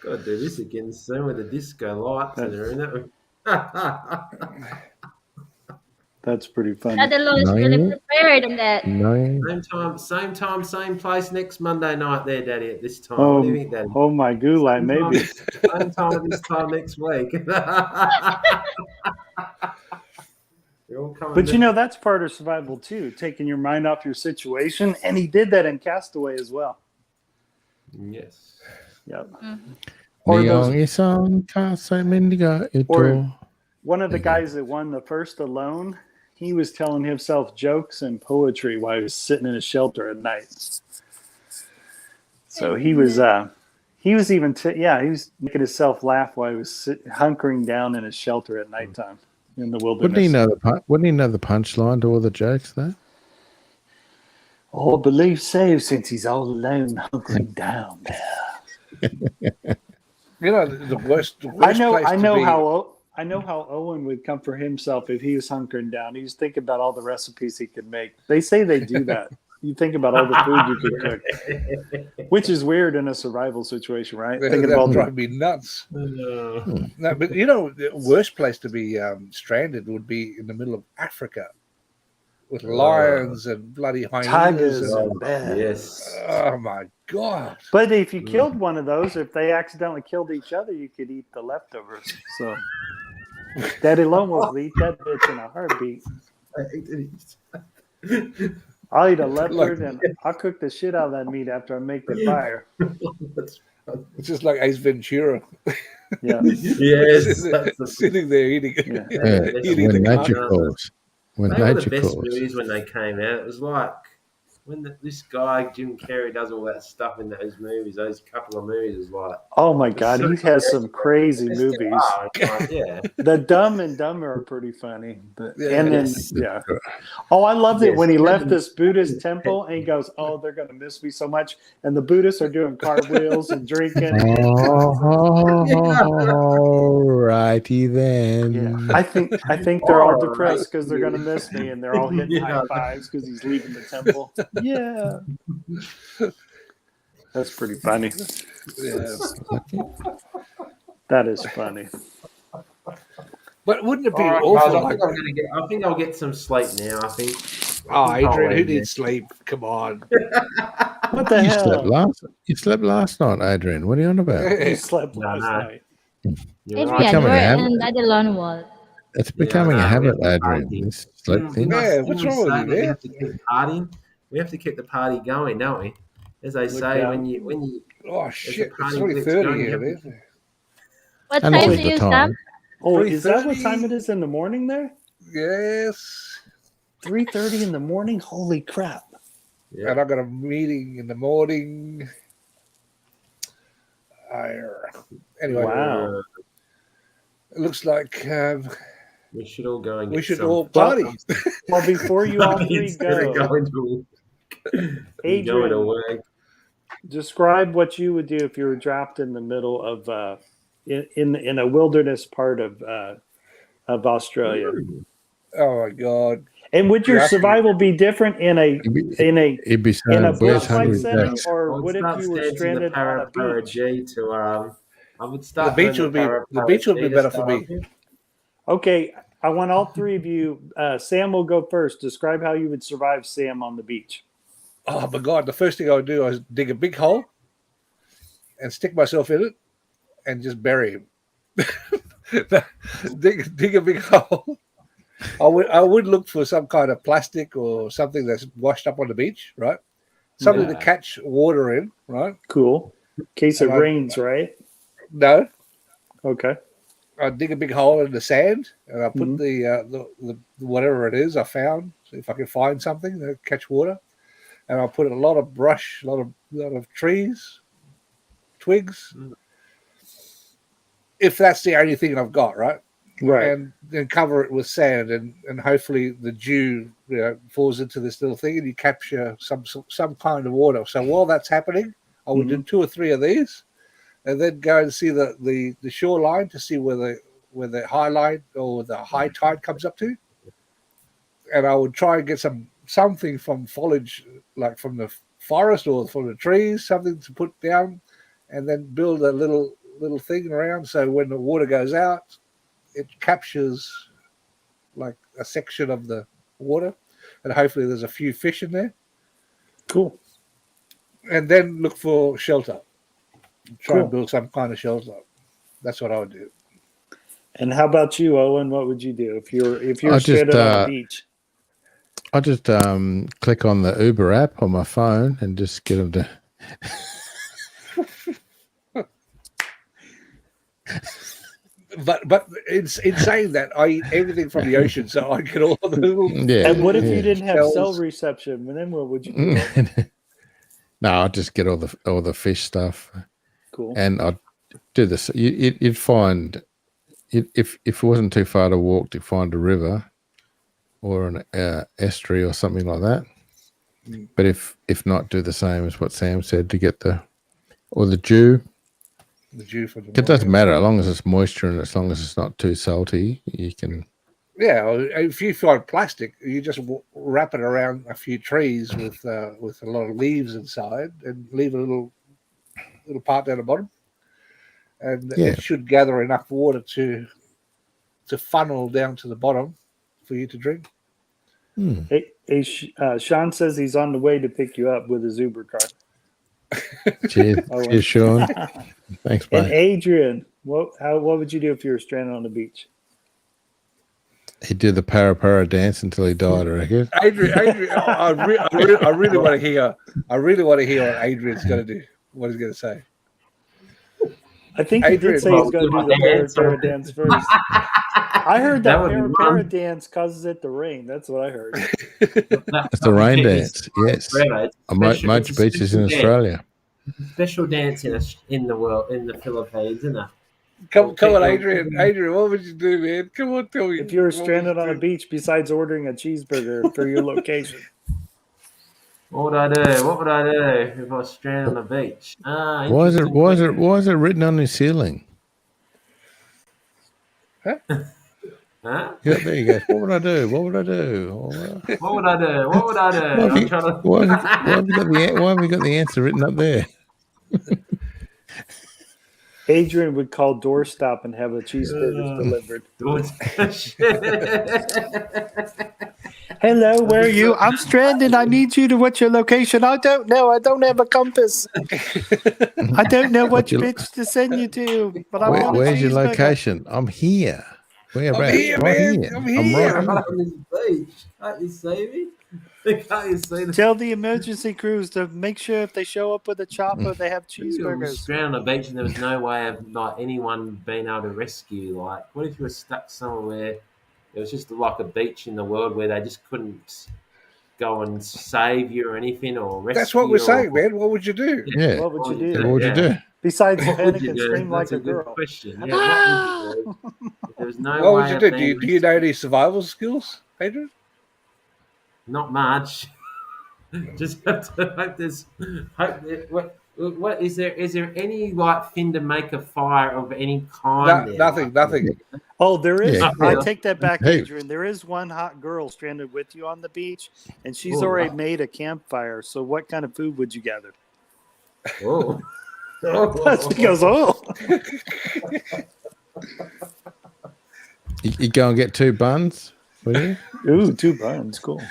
Gotta do this again soon with the disco lights and everything. That's pretty funny. Adelon is really prepared in that. Same time, same place next Monday night there, Daddy, at this time. What do you think, Daddy? Oh, my gulai, maybe. Same time at this time next week. But you know, that's part of survival too, taking your mind off your situation. And he did that in Castaway as well. Yes. Yep. Mm-hmm. Or one of the guys that won the first Alone, he was telling himself jokes and poetry while he was sitting in a shelter at night. So he was even he was making himself laugh while he was hunkering down in his shelter at nighttime in the wilderness. Wouldn't he know the punchline to all the jokes though? Oh, I believe so, since he's all alone hunkering down there. You know, the worst I know how Owen would comfort himself if he was hunkering down. He was thinking about all the recipes he could make. They say they do that. You think about all the food you could cook, which is weird in a survival situation, right? That would drive me nuts. No, but you know, the worst place to be stranded would be in the middle of Africa with lions and bloody hyenas. Tigers and bears. Yes. Oh, my God. But if you killed one of those, if they accidentally killed each other, you could eat the leftovers. So Daddy Lone will eat that bitch in a heartbeat. I'll eat a leopard and I'll cook the shit out of that meat after I make the fire. It's just like Ace Ventura. Yeah. Yes. Sitting there eating it. Yeah. Eating when the nature calls. When they were nature the best calls. movies when they came out. It was like when this guy Jim Carrey does all that stuff in those movies. Those couple of movies is like. Oh my God, he has some crazy movies. Yeah. The Dumb and Dumber are pretty funny. But, Yes. Oh, I loved it when he left this Buddhist temple and he goes, "Oh, they're gonna miss me so much." And the Buddhists are doing cartwheels and drinking. Alrighty then. Yeah. I think they're all depressed because they're gonna miss me, and they're all hitting high fives because he's leaving the temple. Yeah. That's pretty funny. Yeah. That is funny. But wouldn't it be All right, awful? guys, I think I'll get some sleep now. I think. Oh, Adrian, who needs sleep? Come on. What the hell? You slept last night, Adrian. What are you on about? You slept last night. Adrian, where and Adelon was. It's becoming a habit, Adrian. This sleep thing. Yeah, what's wrong with you? We have to keep partying. We have to keep the party going, don't we? As they say, when you. Oh shit! It's 3:30 here, isn't it? What time do you stop? Oh, is that what time it is in the morning there? Yes. 3:30 in the morning? Holy crap. Yeah. And I got a meeting in the morning. Anyway. Wow. It looks like we should all go and we should all party. Well, before you all three go, Adrian, describe what you would do if you were dropped in the middle of in a wilderness part of Australia. Oh my God! And would your survival be different in a bushlight setting, or would if you were stranded on a beach? I would start. The beach would be better for me. Okay, I want all three of you. Sam will go first. Describe how you would survive, Sam, on the beach. Oh my God! The first thing I would do is dig a big hole and stick myself in it and just bury him. dig a big hole. I would look for some kind of plastic or something that's washed up on the beach, right? Something to catch water in, right? Cool. In case it rains, right? No. Okay. I'd dig a big hole in the sand and I put the whatever it is I found, so if I can find something to catch water, and I'll put a lot of brush, a lot of trees, twigs. If that's the only thing I've got, right? Right. And then cover it with sand, and hopefully the dew falls into this little thing, and you capture some kind of water. So while that's happening, I would do 2 or 3 of these, and then go and see the shoreline to see where the high line or the high tide comes up to, and I would try and get something from foliage, like from the forest or from the trees, something to put down, and then build a little thing around, so when the water goes out, it captures like a section of the water, and hopefully there's a few fish in there. Cool. And then look for shelter. Try Cool. and build some kind of shelter. That's what I would do. And how about you, Owen? What would you do if you're stranded on a beach? I just click on the Uber app on my phone and just get them to. But in saying that, I eat everything from the ocean, so I get all the little. Yeah. And what if you didn't have shells. cell reception? Then what would you do? No, I'll just get all the fish stuff. Cool. And I'd do this. You'd find if it wasn't too far to walk to find a river or an estuary or something like that. But if not, do the same as what Sam said to get the dew. The dew for the It doesn't matter as long as it's moisture and as long as it's not too salty. You can. Yeah, if you find plastic, you just wrap it around a few trees with a lot of leaves inside, and leave a little part down the bottom, and it should gather enough water to funnel down to the bottom for you to drink. Sean says he's on the way to pick you up with his Uber car. Cheers, Sean. Thanks, mate. And Adrian, what would you do if you were stranded on the beach? He'd do the para dance until he died, I reckon. Adrian, I really want to hear. I really want to hear what Adrian's going to do. What he's going to say. I think he did say he's going to do the para dance first. I heard that para dance causes it to rain. That's what I heard. It's the rain dance, yes. On most beaches in Australia. Special dance in the world, in the Philippines, isn't it? Come on, Adrian. Adrian, what would you do, man? Come on, tell me. If you were stranded on a beach, besides ordering a cheeseburger for your location. What would I do? What would I do if I was stranded on a beach? Why is it written on the ceiling? Huh? Huh? Yeah, there you go. What would I do? What would I do? What would I do? What would I do? Why have you got the answer written up there? Adrian would call doorstop and have a cheeseburger delivered. Hello, where are you? I'm stranded. I need you to what's your location? I don't know. I don't have a compass. I don't know which bitch to send you to. But where's your location? I'm here. Where I'm here, man. Here. I'm here. I'm on this beach. Can't you see me? Can't you see Tell the emergency crews to make sure if they show up with a chopper, they have cheeseburgers. Stranded on a beach and there was no way of anyone being able to rescue you. Like, what if you were stuck somewhere? It was just like a beach in the world where they just couldn't go and save you or anything or rescue. That's what we're saying, man. What would you do? Yeah. What would you do? What would you do? Besides panic and scream like a girl. Good question. Yeah, what would you do? If there was no What way would you do? Do you know any survival skills, Adrian? Not much. Just have to hope there's what is there any like thing to make a fire of any kind? Nothing. Oh, there is. Yeah. I take that back, Hey. Adrian. There is one hot girl stranded with you on the beach, and she's already made a campfire. So, what kind of food would you gather? Oh. She goes, oh. You go and get 2 buns, will you? Ooh, 2 buns. Cool.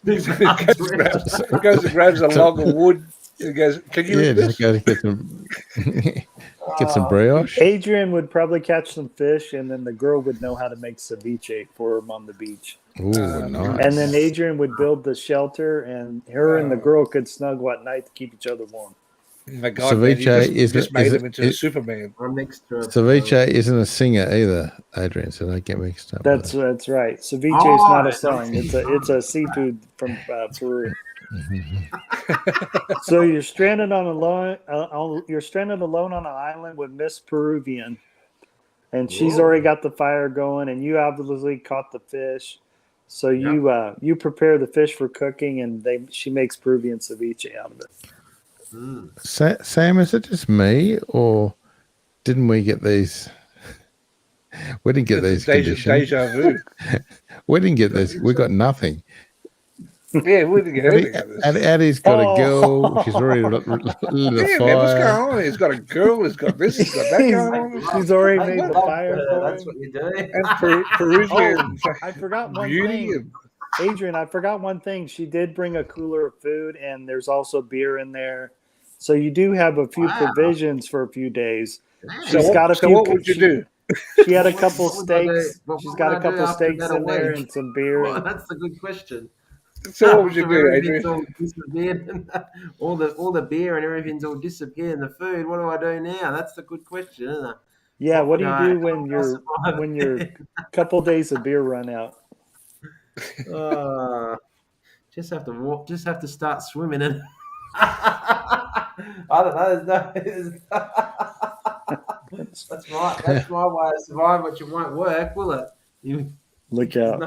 Goes and grabs a log of wood. He goes, "Can you eat this?" Just go to get some brioche. Adrian would probably catch some fish, and then the girl would know how to make ceviche for him on the beach. Ooh, nice. And then Adrian would build the shelter, and her and the girl could snuggle at night to keep each other warm. Oh my God, Ceviche man, you just made him into is- a Superman. Ceviche isn't a singer either, Adrian, so don't get mixed up. That's right. Ceviche is not a song; it's a seafood from Peru. So you're stranded alone on an island with Miss Peruvian, and she's already got the fire going, and you obviously caught the fish. So you prepare the fish for cooking, and she makes Peruvian ceviche out of it. Sam, is it just me, or didn't we get these? We didn't get these conditions. Deja vu. We didn't get this. We got nothing. Yeah, we didn't get anything out of this. Addie's got a girl. She's already lit a Yeah, fire. man, what's going on? He's got a girl. He's got this. He's got that going on. She's already made the fire for That's him. what you do. And Peruvian I forgot one beauty. thing. Adrian, I forgot one thing. She did bring a cooler of food, and there's also beer in there. So you do have a few provisions for a few days. She's got a few. What would you do? She had a couple What would I do? steaks. What She's would got I a do couple after steaks that in there week? and some beer. Well, that's a good question. So what would you After do, everything's Adrian? all disappeared and all the beer and everything's all disappeared and the food, what do I do now? That's the good question, isn't it? Yeah, what do would you do how when would I survive? your couple days of beer run out? Just have to walk. Just have to start swimming. And I don't know. That's my way to survive. But it won't work, will it? Look out.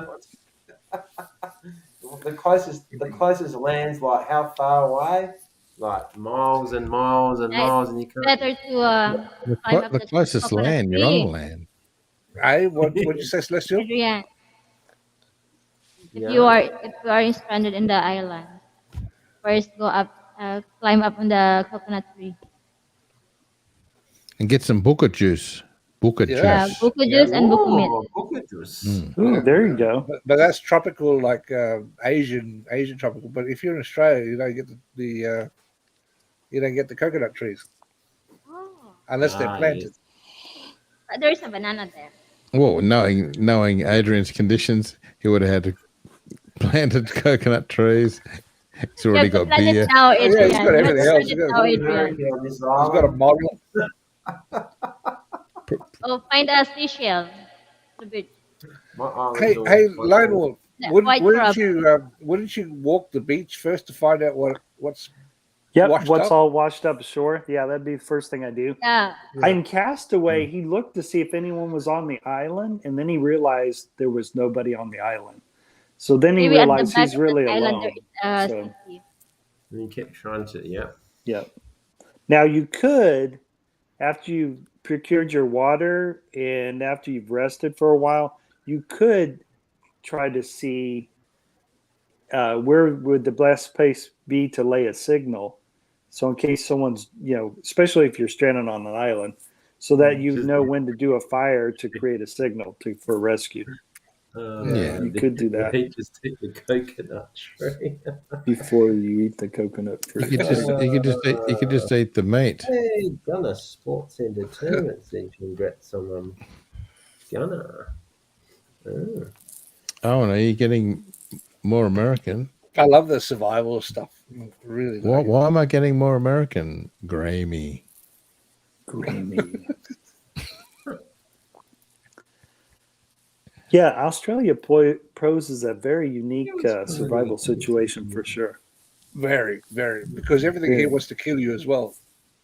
The closest land's like how far away? Like miles and miles and miles, and you can't. Better to climb up The closest coconut land, you're tree. on land. Hey, what did you say, Celestial? Adrian, if Yeah. you are stranded in the island, first go up, climb up on the coconut tree. And get some buka juice. Buka Yeah, juice. buku juice and buku meat. Buka juice. Ooh, there you go. But that's tropical, like Asian tropical. But if you're in Australia, you don't get the coconut trees Oh, unless they're planted. but there's a banana there. Well, knowing Adrian's conditions, he would have had to planted coconut trees. He's already You have to got plant beer. it now, Yeah, Adrian. he's got You have to everything plant else. it now, Adrian. He's got a model. Oh, find a seashell. The beach. Hey, Lone Wolf, Yeah, white wouldn't you walk the beach first to find out what's Yep, washed what's up? all washed up ashore? Yeah, that'd be the first thing I do. Yeah. In Castaway, he looked to see if anyone was on the island, and then he realized there was nobody on the island. So then he Maybe at the realized back he's of really the island alone. there is So- sea. And you kept trying to, yeah. Yeah. Now you could, after you've procured your water and after you've rested for a while, you could try to see where would the best place be to lay a signal. So in case someone's, especially if you're stranded on an island, so that you know when to do a fire to create a signal for rescue. Yeah. You could do that. He just take the coconut tree. Before you eat the coconut You fruit. could just eat the meat. Hey, Gunner Sports Entertainment says congrats on Gunner. Oh. Oh, no, you're getting more American. I love the survival stuff. Really. Like it. Why am I getting more American? Grammy. Creamy. Yeah, Australia poses a very unique survival situation for sure. Very, very. Because everything here wants to kill you as well.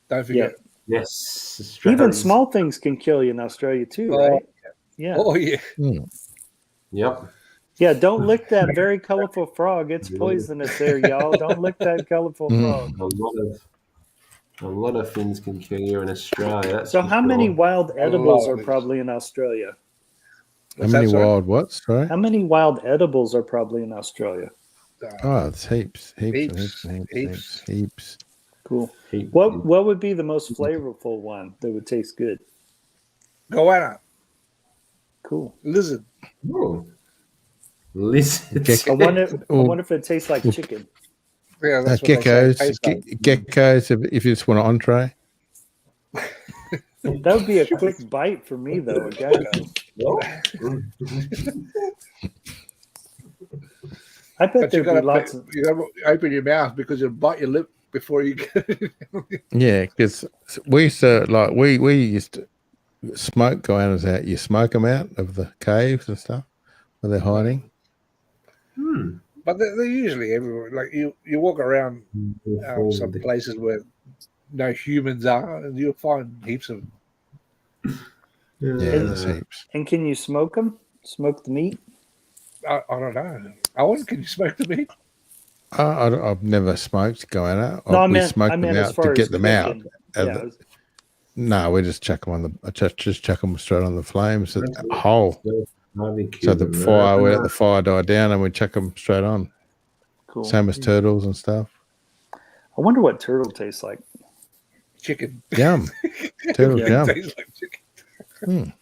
Don't forget. Yes. Even Australians. small things can kill you in Australia too, Oh, right? Yeah. Oh, yeah. Yep. Yeah, don't lick that very colorful frog. It's poisonous there, y'all. Don't lick that colorful frog. A lot of things can kill you in Australia. That's So for how many sure. wild edibles are things. probably in Australia? How many wild what's, right? How many wild edibles are probably in Australia? Oh, it's heaps. Cool. What would be the most flavorful one that would taste good? Goanna. Cool. Lizard. Ooh. Lizard. I wonder if it tastes like chicken. Yeah, that's what they say it tastes like. Geckos, if you just want an entree. That would be a quick bite for me, though. A gecko. I bet But you there'd be lots of. you gotta open your mouth because you'll bite your lip before you get Yeah, because we used to we used to smoke goannas out. You smoke them out of the caves and stuff where they're hiding. But they're usually everywhere. Like you walk around some places where no humans are, and you'll find heaps of them. Yeah, there's heaps. And can you smoke them? Smoke the meat? I don't know. Owen, can you smoke the meat? I've never smoked goanna. No, We smoke I them meant as out far to as get them out. cooking. of Yeah, the- No, we just chuck them on the just chuck them straight on the flames whole. So the fire, we let the fire die down, and we chuck them straight on. cool. Same as turtles and stuff. I wonder what turtle tastes like. Chicken. Yum. Turtle yum. Tastes like chicken.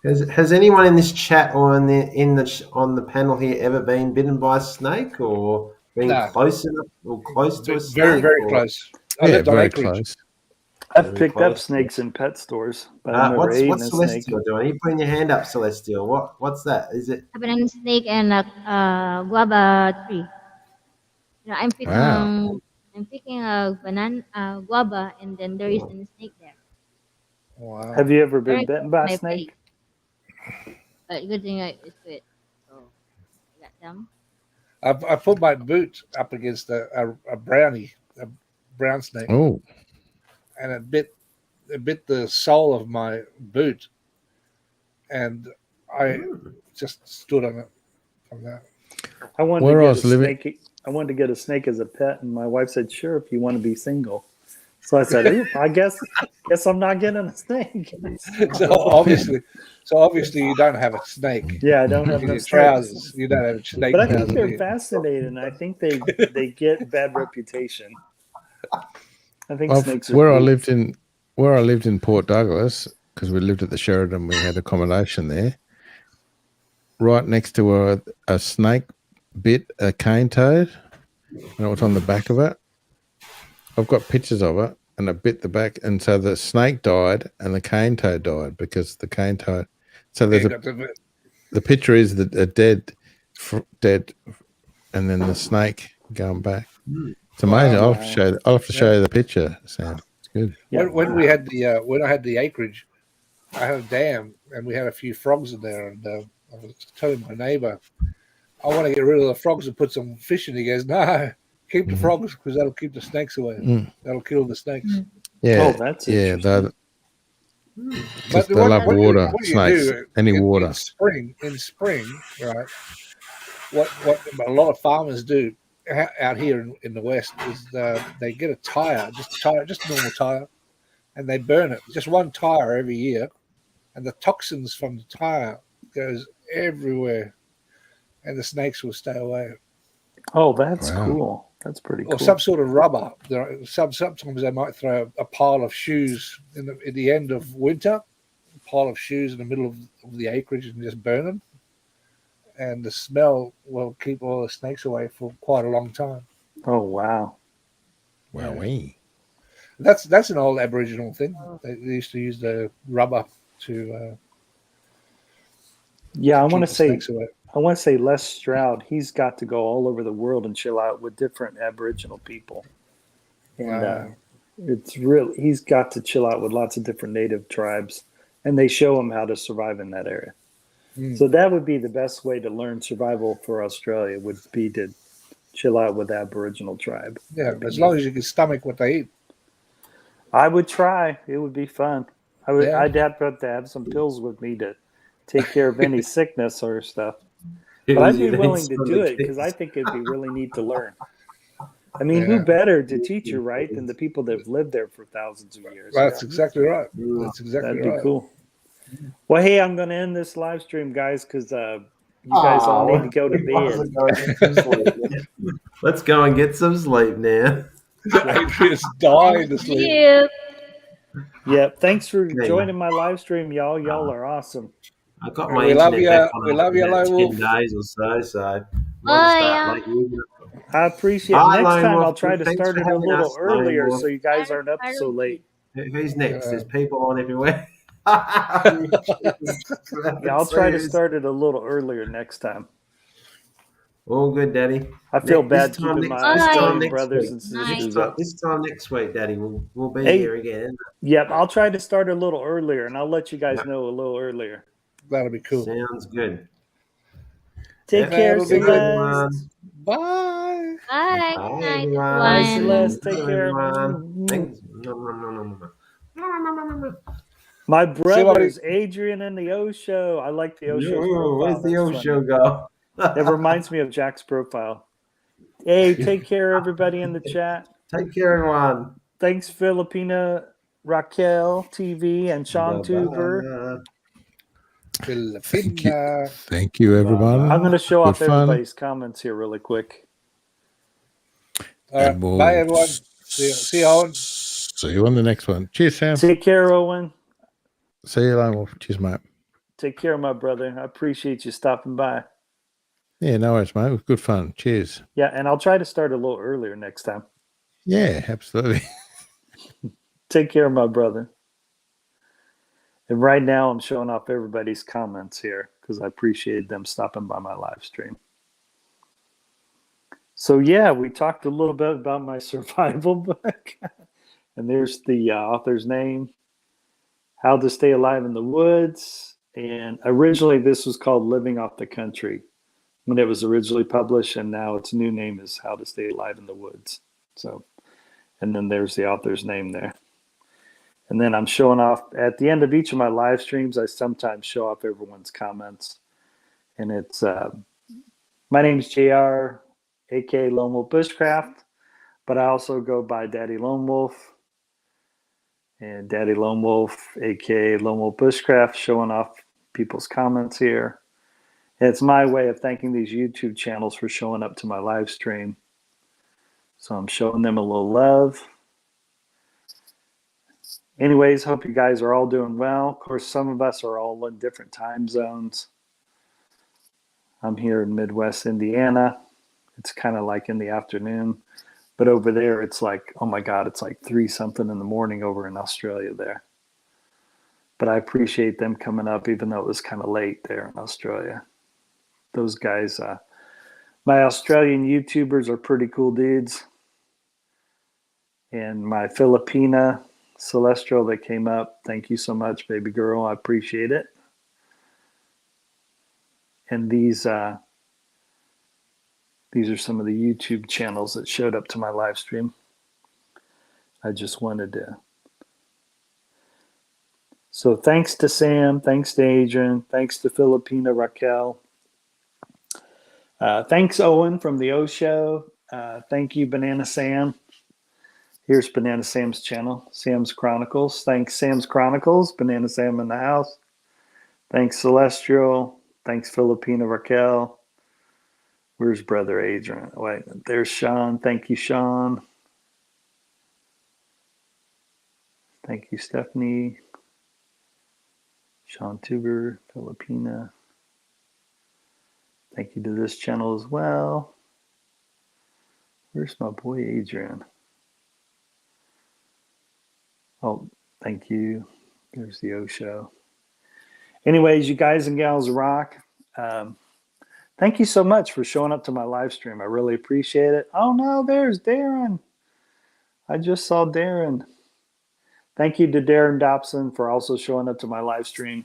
Has anyone in this chat or on the panel here ever been bitten by a snake or been close enough or close to a snake? Very, very close. I lived on very acreage. close. I've picked up snakes in pet stores, but I've never eaten what's a Celestial snake. doing? You putting your hand up, Celestial? What's that? Is it? I have a snake and a guava tree. I'm picking a guava, and then there is a snake there. Wow. Have you ever been bitten by a My snake? face. But good thing it's good. So I got them. I put my boot up against a brown snake. Oh, And it bit the sole of my boot, and I just stood on it from that. I wanted to get a snake as a pet, and my wife said, "Sure, if you want to be single." So I said, "Oop, I guess I'm not getting a snake." So obviously you don't have a snake. Yeah, I don't have In no your snakes. trousers. You don't have a snake. But I think trousers they're here. fascinating. I think they get bad reputation. I think well, snakes are where I cool. lived in Port Douglas, because we lived at the Sheridan, we had accommodation there. Right next to a snake bit a cane toad, and it was on the back of it. I've got pictures of it, and it bit the back, and so the snake died, and the cane toad died because the cane toad. So there's the picture is a dead, and then the snake going back. It's amazing. Wow. I'll have to show you the picture, Sam. It's good. Yeah. When we had when I had the acreage, I had a dam, and we had a few frogs in there, and I was telling my neighbour, I want to get rid of the frogs and put some fish in. He goes, "No, keep the frogs because that'll keep the snakes away. That'll kill the snakes." Yeah. Oh, that's interesting. They love water, snakes, any water. In spring, right? What a lot of farmers do out here in the West is they get a tire, just a normal tire, and they burn it. Just one tire every year, and the toxins from the tire goes everywhere, and the snakes will stay away. Oh, that's cool. That's pretty cool. Or some sort of rubber. Sometimes they might throw a pile of shoes at the end of winter, a pile of shoes in the middle of the acreage, and just burn them. And the smell will keep all the snakes away for quite a long time. Oh, wow. Wowee. That's an old Aboriginal thing. They used to use the rubber to. Yeah, I want to say snakes away. Les Stroud. He's got to go all over the world and chill out with different Aboriginal people, and he's got to chill out with lots of different native tribes, and they show him how to survive in that area. So that would be the best way to learn survival for Australia, would be to chill out with Aboriginal tribe. Yeah, as long as you can stomach what they eat. I would try. It would be fun. I'd have to have some pills with me to take care of any sickness or stuff. But I'd be willing to do it because I think it'd be really neat to learn. I mean, who better to teach you, right, than the people that have lived there for thousands of years? That's exactly right. That's exactly right. That'd be cool. Well, hey, I'm going to end this live stream, guys, because you guys all need to go to bed. Let's go and get some sleep now. Adrian's dying to sleep. Yeah, thanks for joining my live stream, y'all. Y'all are awesome. I got my internet back on about 10 days or so. I appreciate it. Next time I'll try to start it a little earlier so you guys aren't up so late. Who's next? There's people on everywhere. Yeah, I'll try to start it a little earlier next time. All good, Daddy. I feel bad keeping my brothers and sisters up. This time next week, Daddy, we'll be here again. Yep, I'll try to start a little earlier, and I'll let you guys know a little earlier. That'll be cool. Sounds good. Take care, Celeste. Bye. Bye. Bye, Night, Bye, Celeste. Take care. Thanks. My brothers, Adrian and the O Show. I like the O Show's profile. Where's the O Show go? It reminds me of Jack's profile. Hey, take care, everybody in the chat. Take care, everyone. Thanks, Filipina, Raquel TV, and Sean Tuber. Thank you, everyone. I'm going to show off everybody's comments here really quick. right. Bye, everyone. See you, Owen. See you on the next one. Cheers, Sam. Take care, Owen. See you later. Cheers, mate. Take care, my brother. I appreciate you stopping by. Yeah, no worries, mate. It was good fun. Cheers. Yeah, and I'll try to start a little earlier next time. Yeah, absolutely. Take care, my brother. And right now, I'm showing off everybody's comments here because I appreciate them stopping by my live stream. So, yeah, we talked a little bit about my survival book. And there's the author's name, How to Stay Alive in the Woods. And originally, this was called Living Off the Country when it was originally published. And now its new name is How to Stay Alive in the Woods. So, and then there's the author's name there. And then I'm showing off at the end of each of my live streams. I sometimes show off everyone's comments, and it's my name's JR, aka Lone Wolf Bushcraft, but I also go by Daddy Lone Wolf and Daddy Lone Wolf, aka Lone Wolf Bushcraft, showing off people's comments here. And it's my way of thanking these YouTube channels for showing up to my live stream. So I'm showing them a little love. Anyways, hope you guys are all doing well. Of course, some of us are all in different time zones. I'm here in Midwest Indiana. It's kind of like in the afternoon. But over there, it's like, oh my God, it's like 3-something in the morning over in Australia there. But I appreciate them coming up, even though it was kind of late there in Australia. Those guys, my Australian YouTubers are pretty cool dudes. And my Filipina Celestial that came up. Thank you so much, baby girl. I appreciate it. And these are some of the YouTube channels that showed up to my live stream. I just wanted to. So thanks to Sam, thanks to Adrian, thanks to Filipina Raquel. Thanks Owen from the O Show. Thank you, Banana Sam. Here's Banana Sam's channel, Sam's Chronicles. Thanks, Sam's Chronicles, Banana Sam in the house. Thanks, Celestial. Thanks, Filipina Raquel. Where's Brother Adrian? Wait, there's Sean. Thank you, Sean. Thank you, Stephanie. Sean Tuber, Filipina. Thank you to this channel as well. Where's my boy Adrian? Oh, thank you. There's the O Show. Anyways, you guys and gals rock. Thank you so much for showing up to my live stream. I really appreciate it. Oh no, there's Darren. I just saw Darren. Thank you to Darren Dobson for also showing up to my live stream.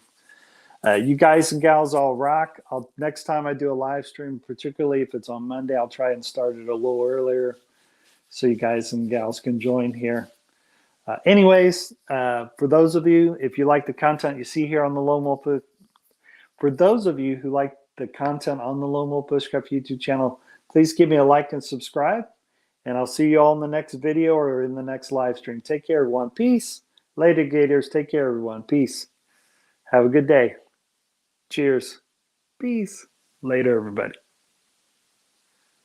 You guys and gals all rock. Next time I do a live stream, particularly if it's on Monday, I'll try and start it a little earlier so you guys and gals can join here. Anyways, for those of you, if you like the content you see here on the Lone Wolf, for those of you who like the content on the Lone Wolf Bushcraft YouTube channel, please give me a like and subscribe. And I'll see you all in the next video or in the next live stream. Take care, everyone. Peace. Later, Gators. Take care, everyone. Peace. Have a good day. Cheers. Peace. Later, everybody.